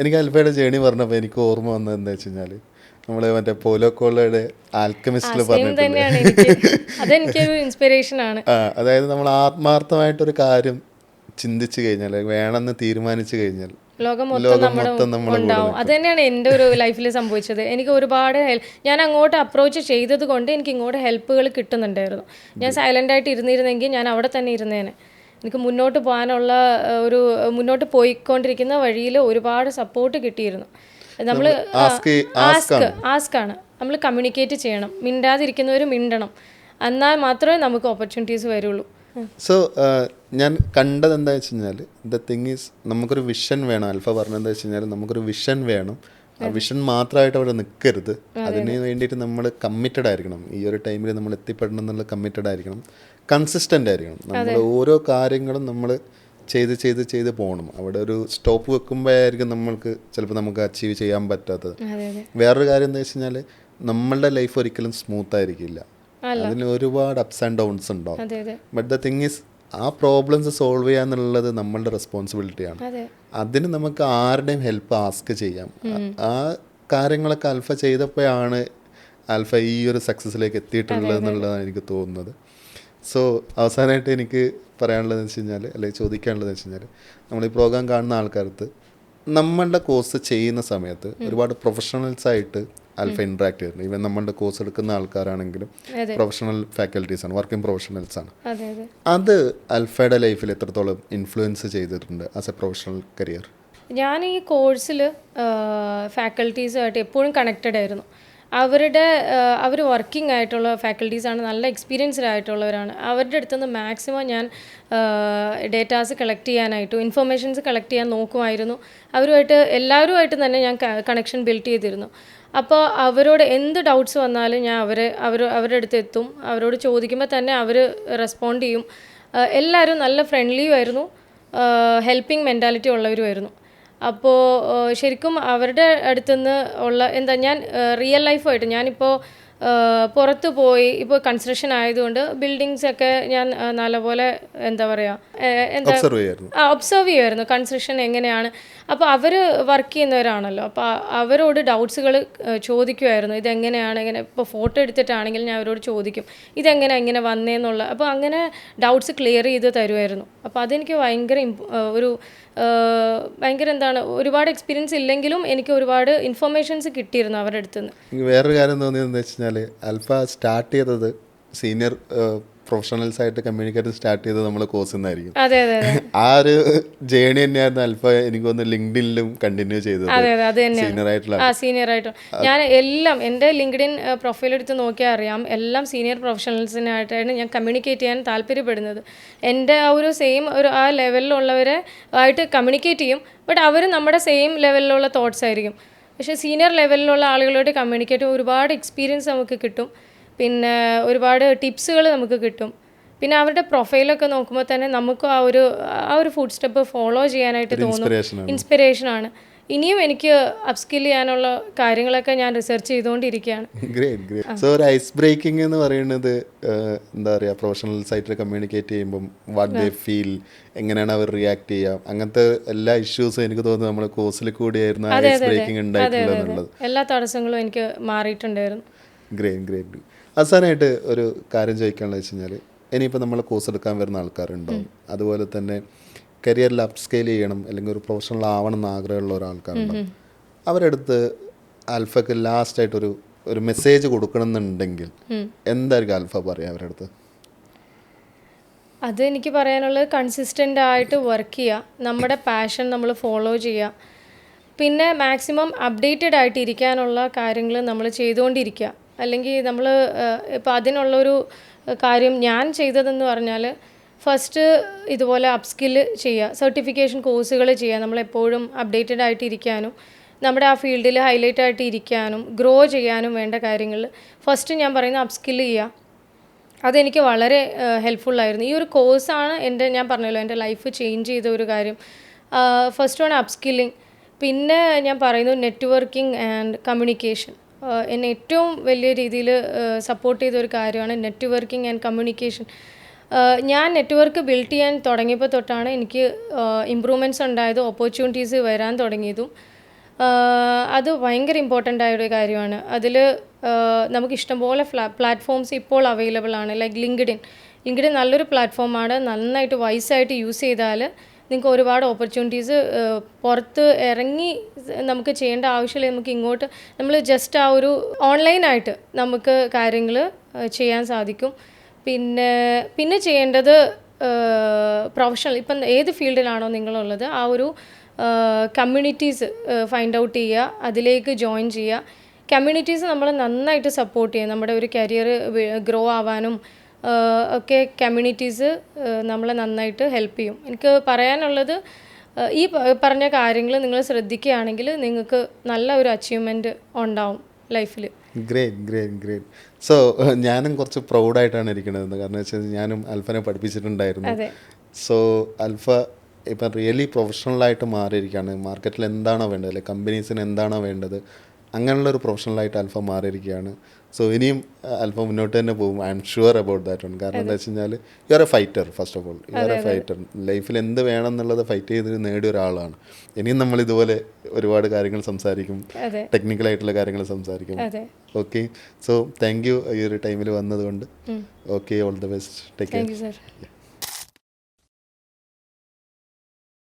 എനിക്ക് ആൽഫയുടെ ജേണി പറഞ്ഞപ്പോൾ എനിക്ക് ഓർമ്മ വന്നത് എന്താ വെച്ച് കഴിഞ്ഞാൽ, നമ്മൾ മറ്റേ പോലോ കോളയുടെ ആൽക്കമിസ്റ്റിൽ പറഞ്ഞിട്ടുണ്ട്, അതായത് നമ്മൾ ആത്മാർത്ഥമായിട്ടൊരു കാര്യം ചിന്തിച്ചു കഴിഞ്ഞാൽ, വേണമെന്ന് തീരുമാനിച്ചു കഴിഞ്ഞാൽ ലോകം മൊത്തം ഉണ്ടാവും. അത് തന്നെയാണ് എൻ്റെ ഒരു ലൈഫിൽ സംഭവിച്ചത്. എനിക്ക് ഒരുപാട് ഞാൻ അങ്ങോട്ട് അപ്രോച്ച് ചെയ്തത് കൊണ്ട് എനിക്ക് ഇങ്ങോട്ട് ഹെൽപ്പുകൾ കിട്ടുന്നുണ്ടായിരുന്നു. ഞാൻ സൈലൻ്റായിട്ട് ഇരുന്നിരുന്നെങ്കിൽ ഞാൻ അവിടെ തന്നെ ഇരുന്നേനെ. എനിക്ക് മുന്നോട്ട് പോകാനുള്ള മുന്നോട്ട് പോയിക്കൊണ്ടിരിക്കുന്ന വഴിയിൽ ഒരുപാട് സപ്പോർട്ട് കിട്ടിയിരുന്നു. നമ്മൾ ആസ്കാണ്, നമ്മൾ കമ്മ്യൂണിക്കേറ്റ് ചെയ്യണം, മിണ്ടാതിരിക്കുന്നവർ മിണ്ടണം, എന്നാൽ മാത്രമേ നമുക്ക് ഓപ്പർച്യൂണിറ്റീസ് വരുള്ളൂ. സോ ഞാൻ കണ്ടത് എന്താ വെച്ച് കഴിഞ്ഞാൽ, ദ തിങ് ഈസ് നമുക്കൊരു വിഷൻ വേണം. ആൽഫ പറഞ്ഞത് എന്താ വെച്ച് കഴിഞ്ഞാൽ, നമുക്കൊരു വിഷൻ വേണം, ആ വിഷൻ മാത്രമായിട്ട് അവിടെ നിൽക്കരുത്. അതിന് വേണ്ടിയിട്ട് നമ്മൾ കമ്മിറ്റഡ് ആയിരിക്കണം. ഈ ഒരു ടൈമിൽ നമ്മൾ എത്തിപ്പെടണം എന്നുള്ള കമ്മിറ്റഡ് ആയിരിക്കണം, കൺസിസ്റ്റൻ്റ് ആയിരിക്കണം. നമ്മൾ ഓരോ കാര്യങ്ങളും നമ്മൾ ചെയ്ത് പോകണം. അവിടെ ഒരു സ്റ്റോപ്പ് വെക്കുമ്പോഴായിരിക്കും നമ്മൾക്ക് ചിലപ്പോൾ നമുക്ക് അച്ചീവ് ചെയ്യാൻ പറ്റാത്തത്. വേറൊരു കാര്യം എന്താ വെച്ച് കഴിഞ്ഞാൽ നമ്മളുടെ ലൈഫ് ഒരിക്കലും സ്മൂത്ത് ആയിരിക്കില്ല, അതിന് ഒരുപാട് അപ്സ് ആൻഡ് ഡൗൺസ് ഉണ്ടാവും. ബട്ട് ദ തിങ് ഈസ് ആ പ്രോബ്ലംസ് സോൾവ് ചെയ്യാന്നുള്ളത് നമ്മളുടെ റെസ്പോൺസിബിലിറ്റിയാണ്. അതിന് നമുക്ക് ആരുടെയും ഹെൽപ്പ് ആസ്ക് ചെയ്യാം. ആ കാര്യങ്ങളൊക്കെ ആൽഫ ചെയ്തപ്പോഴാണ് ആൽഫ ഈ ഒരു സക്സസ്സിലേക്ക് എത്തിയിട്ടുള്ളത് എന്നുള്ളതാണ് എനിക്ക് തോന്നുന്നത്. സോ അവസാനമായിട്ട് എനിക്ക് പറയാനുള്ളതെന്ന് വെച്ച് കഴിഞ്ഞാൽ, അല്ലെങ്കിൽ ചോദിക്കാനുള്ളതെന്ന് വെച്ച് കഴിഞ്ഞാൽ, നമ്മൾ ഈ പ്രോഗ്രാം കാണുന്ന ആൾക്കാർക്ക് നമ്മളുടെ കോഴ്സ് ചെയ്യുന്ന സമയത്ത് ഒരുപാട് പ്രൊഫഷണൽസായിട്ട് ആൽഫ ഇൻട്രാക്ട് ചെയ്യുന്നു. ഈവൻ നമ്മളുടെ കോഴ്സ് എടുക്കുന്ന ആൾക്കാരാണെങ്കിലും പ്രൊഫഷണൽ ഫാക്കൽറ്റീസ് ആണ്, വർക്കിംഗ് പ്രൊഫഷണൽസ് ആണ്. അത് ആൽഫയുടെ ലൈഫിൽ എത്രത്തോളം ഇൻഫ്ലുവൻസ് ചെയ്തിട്ടുണ്ട് ആസ് എ പ്രൊഫഷണൽ കരിയർ? ഞാൻ ഈ കോഴ്സിൽ ഫാക്കൽറ്റീസുമായിട്ട് എപ്പോഴും കണക്റ്റഡ് ആയിരുന്നു. അവർ വർക്കിംഗ് ആയിട്ടുള്ള ഫാക്കൽറ്റീസാണ്, നല്ല എക്സ്പീരിയൻസ്ഡ് ആയിട്ടുള്ളവരാണ്. അവരുടെ അടുത്തുനിന്ന് മാക്സിമം ഞാൻ ഡേറ്റാസ് കളക്ട് ചെയ്യാനായിട്ടും ഇൻഫർമേഷൻസ് കളക്ട് ചെയ്യാൻ നോക്കുമായിരുന്നു. എല്ലാവരുമായിട്ട് തന്നെ ഞാൻ കണക്ഷൻ ബിൽഡ് ചെയ്തിരുന്നു. അപ്പോൾ അവരോട് എന്ത് ഡൗട്ട്സ് വന്നാലും ഞാൻ അവരുടെ അടുത്ത് എത്തും. അവരോട് ചോദിക്കുമ്പോൾ തന്നെ അവർ റെസ്പോണ്ട് ചെയ്യും. എല്ലാവരും നല്ല ഫ്രണ്ട്ലിയും ആയിരുന്നു, ഹെൽപ്പിംഗ് മെൻറ്റാലിറ്റി ഉള്ളവരുമായിരുന്നു. അപ്പോൾ ശരിക്കും അവരുടെ അടുത്തുനിന്ന് ഉള്ള ഞാൻ റിയൽ ലൈഫായിട്ട് ഞാനിപ്പോൾ പുറത്ത് പോയി, ഇപ്പോൾ കൺസ്ട്രക്ഷൻ ആയതുകൊണ്ട് ബിൽഡിങ്സൊക്കെ ഞാൻ നല്ലപോലെ ഒബ്സർവ് ചെയ്യുമായിരുന്നു, കൺസ്ട്രക്ഷൻ എങ്ങനെയാണ്. അപ്പോൾ അവർ വർക്ക് ചെയ്യുന്നവരാണല്ലോ, അപ്പോൾ അവരോട് ഡൗട്ട്സുകൾ ചോദിക്കുമായിരുന്നു. ഇതെങ്ങനെയാണ്, ഇപ്പോൾ ഫോട്ടോ എടുത്തിട്ടാണെങ്കിൽ ഞാൻ അവരോട് ചോദിക്കും ഇങ്ങനെ വന്നേന്നുള്ള. അപ്പോൾ അങ്ങനെ ഡൗട്ട്സ് ക്ലിയർ ചെയ്ത് തരുമായിരുന്നു. അപ്പോൾ അതെനിക്ക് ഭയങ്കര ഒരുപാട് എക്സ്പീരിയൻസ് ഇല്ലെങ്കിലും എനിക്ക് ഒരുപാട് ഇൻഫർമേഷൻസ് കിട്ടിയിരുന്നു അവരുടെ അടുത്ത് നിന്ന്. വേറൊരു കാര്യം തോന്നിയതെന്ന് വെച്ച് കഴിഞ്ഞാൽ, ആൽഫ സ്റ്റാർട്ട് ചെയ്തത് സീനിയർ പ്രൊഫഷണൽസ് ആയിട്ട് കമ്മ്യൂണിക്കേറ്റ് സ്റ്റാർട്ട് ചെയ്തത് നമ്മൾ കോഴ്സിൽ നിന്നായിരിക്കും. ആ ഒരു ജേണി തന്നെയായിരുന്നു ആൽഫ എനിക്ക് തോന്നുന്നു ലിങ്ക്ഡിനിലും കണ്ടിന്യൂ ചെയ്തത്. സീനിയർ ആയിട്ട് ഞാൻ എല്ലാം എൻ്റെ ലിങ്ക്ഡിൻ പ്രൊഫൈൽ എടുത്ത് നോക്കിയാൽ അറിയാം, എല്ലാം സീനിയർ പ്രൊഫഷണൽസിനായിട്ടാണ് ഞാൻ കമ്മ്യൂണിക്കേറ്റ് ചെയ്യാൻ താല്പര്യപ്പെടുന്നത്. എൻ്റെ ആ ഒരു സെയിം ആ ലെവലിലുള്ളവരെ ആയിട്ട് കമ്മ്യൂണിക്കേറ്റ് ചെയ്യും, ബട്ട് അവർ നമ്മുടെ സെയിം ലെവലിലുള്ള തോട്ട്സ് ആയിരിക്കും. പക്ഷേ സീനിയർ ലെവലിലുള്ള ആളുകളോട് കമ്മ്യൂണിക്കേറ്റ് ഒരുപാട് എക്സ്പീരിയൻസ് നമുക്ക് കിട്ടും, പിന്നെ ഒരുപാട് ടിപ്സുകൾ നമുക്ക് കിട്ടും. പിന്നെ അവരുടെ പ്രൊഫൈലൊക്കെ നോക്കുമ്പോൾ തന്നെ നമുക്ക് ആ ഒരു ഫുഡ് സ്റ്റെപ്പ് ഫോളോ ചെയ്യാനായിട്ട് തോന്നും, ഇൻസ്പിറേഷനാണ്. ഇനിയും എനിക്ക് അപ്സ്കിൽ ചെയ്യാനുള്ള കാര്യങ്ങളൊക്കെ ഞാൻ റിസർച്ച് ചെയ്തുകൊണ്ടിരിക്കുകയാണ്. സോ ഒരു ഐസ് ബ്രേക്കിംഗ് എന്ന് പറയുന്നത് എന്താ പറയുക, പ്രൊഫഷണൽസ് ആയിട്ട് കമ്മ്യൂണിക്കേറ്റ് ചെയ്യുമ്പം വാട്ട് ദേ ഫീൽ, എങ്ങനെയാണ് അവർ റിയാക്ട് ചെയ്യുക, അങ്ങനത്തെ എല്ലാ ഇഷ്യൂസും എനിക്ക് തോന്നുന്നു നമ്മുടെ കോഴ്സിൽ കൂടിയായിരുന്നു ഐസ് ബ്രേക്കിംഗ് ഉണ്ടായിട്ടുള്ളത്. എല്ലാ തടസ്സങ്ങളും എനിക്ക് മാറിയിട്ടുണ്ടായിരുന്നു. ഗ്രേറ്റ്. അവസാനമായിട്ട് ഒരു കാര്യം ചോദിക്കാനുള്ളത് വെച്ച് കഴിഞ്ഞാൽ, ഇനിയിപ്പോൾ നമ്മൾ കോഴ്സ് എടുക്കാൻ വരുന്ന ആൾക്കാരുണ്ടാവും, അതുപോലെ തന്നെ കരിയറിൽ അപ്സ്കെയിൽ ചെയ്യണം അല്ലെങ്കിൽ ഒരു പ്രൊഫഷണൽ ആവണം എന്ന് ആഗ്രഹമുള്ള ഒരാൾക്കാരുണ്ടാവും. അവരടുത്ത് ആൽഫക്ക് ലാസ്റ്റായിട്ടൊരു മെസ്സേജ് കൊടുക്കണം എന്നുണ്ടെങ്കിൽ എന്തായിരിക്കും ആൽഫ പറയുക അവരുടെ അടുത്ത്? അത് എനിക്ക് പറയാനുള്ളത് കൺസിസ്റ്റൻ്റ് ആയിട്ട് വർക്ക് ചെയ്യുക, നമ്മുടെ പാഷൻ നമ്മൾ ഫോളോ ചെയ്യുക, പിന്നെ മാക്സിമം അപ്ഡേറ്റഡ് ആയിട്ട് ഇരിക്കാനുള്ള കാര്യങ്ങൾ നമ്മൾ ചെയ്തുകൊണ്ടിരിക്കുക. അല്ലെങ്കിൽ നമ്മൾ ഇപ്പോൾ അതിനുള്ളൊരു കാര്യം ഞാൻ ചെയ്തതെന്ന് പറഞ്ഞാൽ, ഫസ്റ്റ് ഇതുപോലെ അപ്സ്കില്ല് ചെയ്യുക, സർട്ടിഫിക്കേഷൻ കോഴ്സുകൾ ചെയ്യുക, നമ്മളെപ്പോഴും അപ്ഡേറ്റഡ് ആയിട്ട് ഇരിക്കാനും നമ്മുടെ ആ ഫീൽഡിൽ ഹൈലൈറ്റ് ആയിട്ട് ഇരിക്കാനും ഗ്രോ ചെയ്യാനും വേണ്ട കാര്യങ്ങൾ ഫസ്റ്റ് ഞാൻ പറയുന്നത് അപ്സ്കില്ല് ചെയ്യുക. അതെനിക്ക് വളരെ ഹെൽപ്ഫുള്ളായിരുന്നു. ഈ ഒരു കോഴ്സാണ് ഞാൻ പറഞ്ഞല്ലോ എൻ്റെ ലൈഫ് ചേഞ്ച് ചെയ്ത ഒരു കാര്യം. ഫസ്റ്റ് വൺ അപ്സ്കില്ലിങ്, പിന്നെ ഞാൻ പറയുന്നത് നെറ്റ്വർക്കിംഗ് ആൻഡ് കമ്മ്യൂണിക്കേഷൻ. എന്നെ ഏറ്റവും വലിയ രീതിയിൽ സപ്പോർട്ട് ചെയ്ത ഒരു കാര്യമാണ് നെറ്റ്വർക്കിംഗ് ആൻഡ് കമ്മ്യൂണിക്കേഷൻ. ഞാൻ നെറ്റ്വർക്ക് ബിൽഡ് ചെയ്യാൻ തുടങ്ങിയപ്പോൾ തൊട്ടാണ് എനിക്ക് ഇമ്പ്രൂവ്മെൻറ്റ്സ് ഉണ്ടായതും ഓപ്പർച്യൂണിറ്റീസ് വരാൻ തുടങ്ങിയതും. അത് ഭയങ്കര ഇമ്പോർട്ടൻ്റ് ആയൊരു കാര്യമാണ്. അതിൽ നമുക്ക് ഇഷ്ടംപോലെ പ്ലാറ്റ്ഫോംസ് ഇപ്പോൾ അവൈലബിൾ ആണ്. ലൈക്ക് ലിങ്ക്ഡിൻ നല്ലൊരു പ്ലാറ്റ്ഫോമാണ്. നന്നായിട്ട് വൈസായിട്ട് യൂസ് ചെയ്താൽ നിങ്ങൾക്ക് ഒരുപാട് ഓപ്പർച്യൂണിറ്റീസ് പുറത്ത് ഇറങ്ങി നമുക്ക് ചെയ്യേണ്ട ആവശ്യമില്ല. നമുക്ക് ഇങ്ങോട്ട് നമ്മൾ ജസ്റ്റ് ആ ഒരു ഓൺലൈനായിട്ട് നമുക്ക് കാര്യങ്ങൾ ചെയ്യാൻ സാധിക്കും. പിന്നെ ചെയ്യേണ്ടത് പ്രൊഫഷണൽ, ഇപ്പം ഏത് ഫീൽഡിലാണോ നിങ്ങളുള്ളത് ആ ഒരു കമ്മ്യൂണിറ്റീസ് ഫൈൻഡ് ഔട്ട് ചെയ്യുക, അതിലേക്ക് ജോയിൻ ചെയ്യുക. കമ്മ്യൂണിറ്റീസ് നമ്മളെ നന്നായിട്ട് സപ്പോർട്ട് ചെയ്യും. നമ്മുടെ ഒരു കരിയർ ഗ്രോ ആവാനും ഒക്കെ കമ്മ്യൂണിറ്റീസ് നമ്മളെ നന്നായിട്ട് ഹെൽപ്പ് ചെയ്യും. എനിക്ക് പറയാനുള്ളത് ഈ പറഞ്ഞ കാര്യങ്ങൾ നിങ്ങൾ ശ്രദ്ധിക്കുകയാണെങ്കിൽ നിങ്ങൾക്ക് നല്ല ഒരു അച്ചീവ്മെൻറ്റ് ഉണ്ടാവും ലൈഫിൽ. ഗ്രേറ്റ്. സോ ഞാനും കുറച്ച് പ്രൗഡായിട്ടാണ് ഇരിക്കുന്നത്. കാരണം വെച്ചാൽ ഞാനും അൽഫനെ പഠിപ്പിച്ചിട്ടുണ്ടായിരുന്നു. സോ അൽഫ ഇപ്പം റിയലി പ്രൊഫഷണലായിട്ട് മാറിയിരിക്കുകയാണ്. മാർക്കറ്റിൽ എന്താണോ വേണ്ടത്, അല്ലെങ്കിൽ കമ്പനീസിന് എന്താണോ വേണ്ടത്, അങ്ങനെയുള്ളൊരു പ്രൊഫഷണലായിട്ട് അൽഫ മാറിയിരിക്കുകയാണ്. സോ ഇനിയും അൽഫ മുന്നോട്ട് തന്നെ പോകും. I am sure about that one. കാരണം എന്താ വെച്ച് കഴിഞ്ഞാൽ you are A fighter. First of all you are A fighter. ലൈഫിൽ എന്ത് വേണം എന്നുള്ളത് ഫൈറ്റ് ചെയ്ത് നേടിയ ഒരാളാണ്. ഇനിയും നമ്മൾ ഇതുപോലെ ഒരുപാട് കാര്യങ്ങൾ സംസാരിക്കും, ടെക്നിക്കലായിട്ടുള്ള കാര്യങ്ങൾ സംസാരിക്കും. ഓക്കെ, സോ താങ്ക് യു ഈ ഒരു ടൈമിൽ വന്നതുകൊണ്ട്. Okay, all the best. Take care.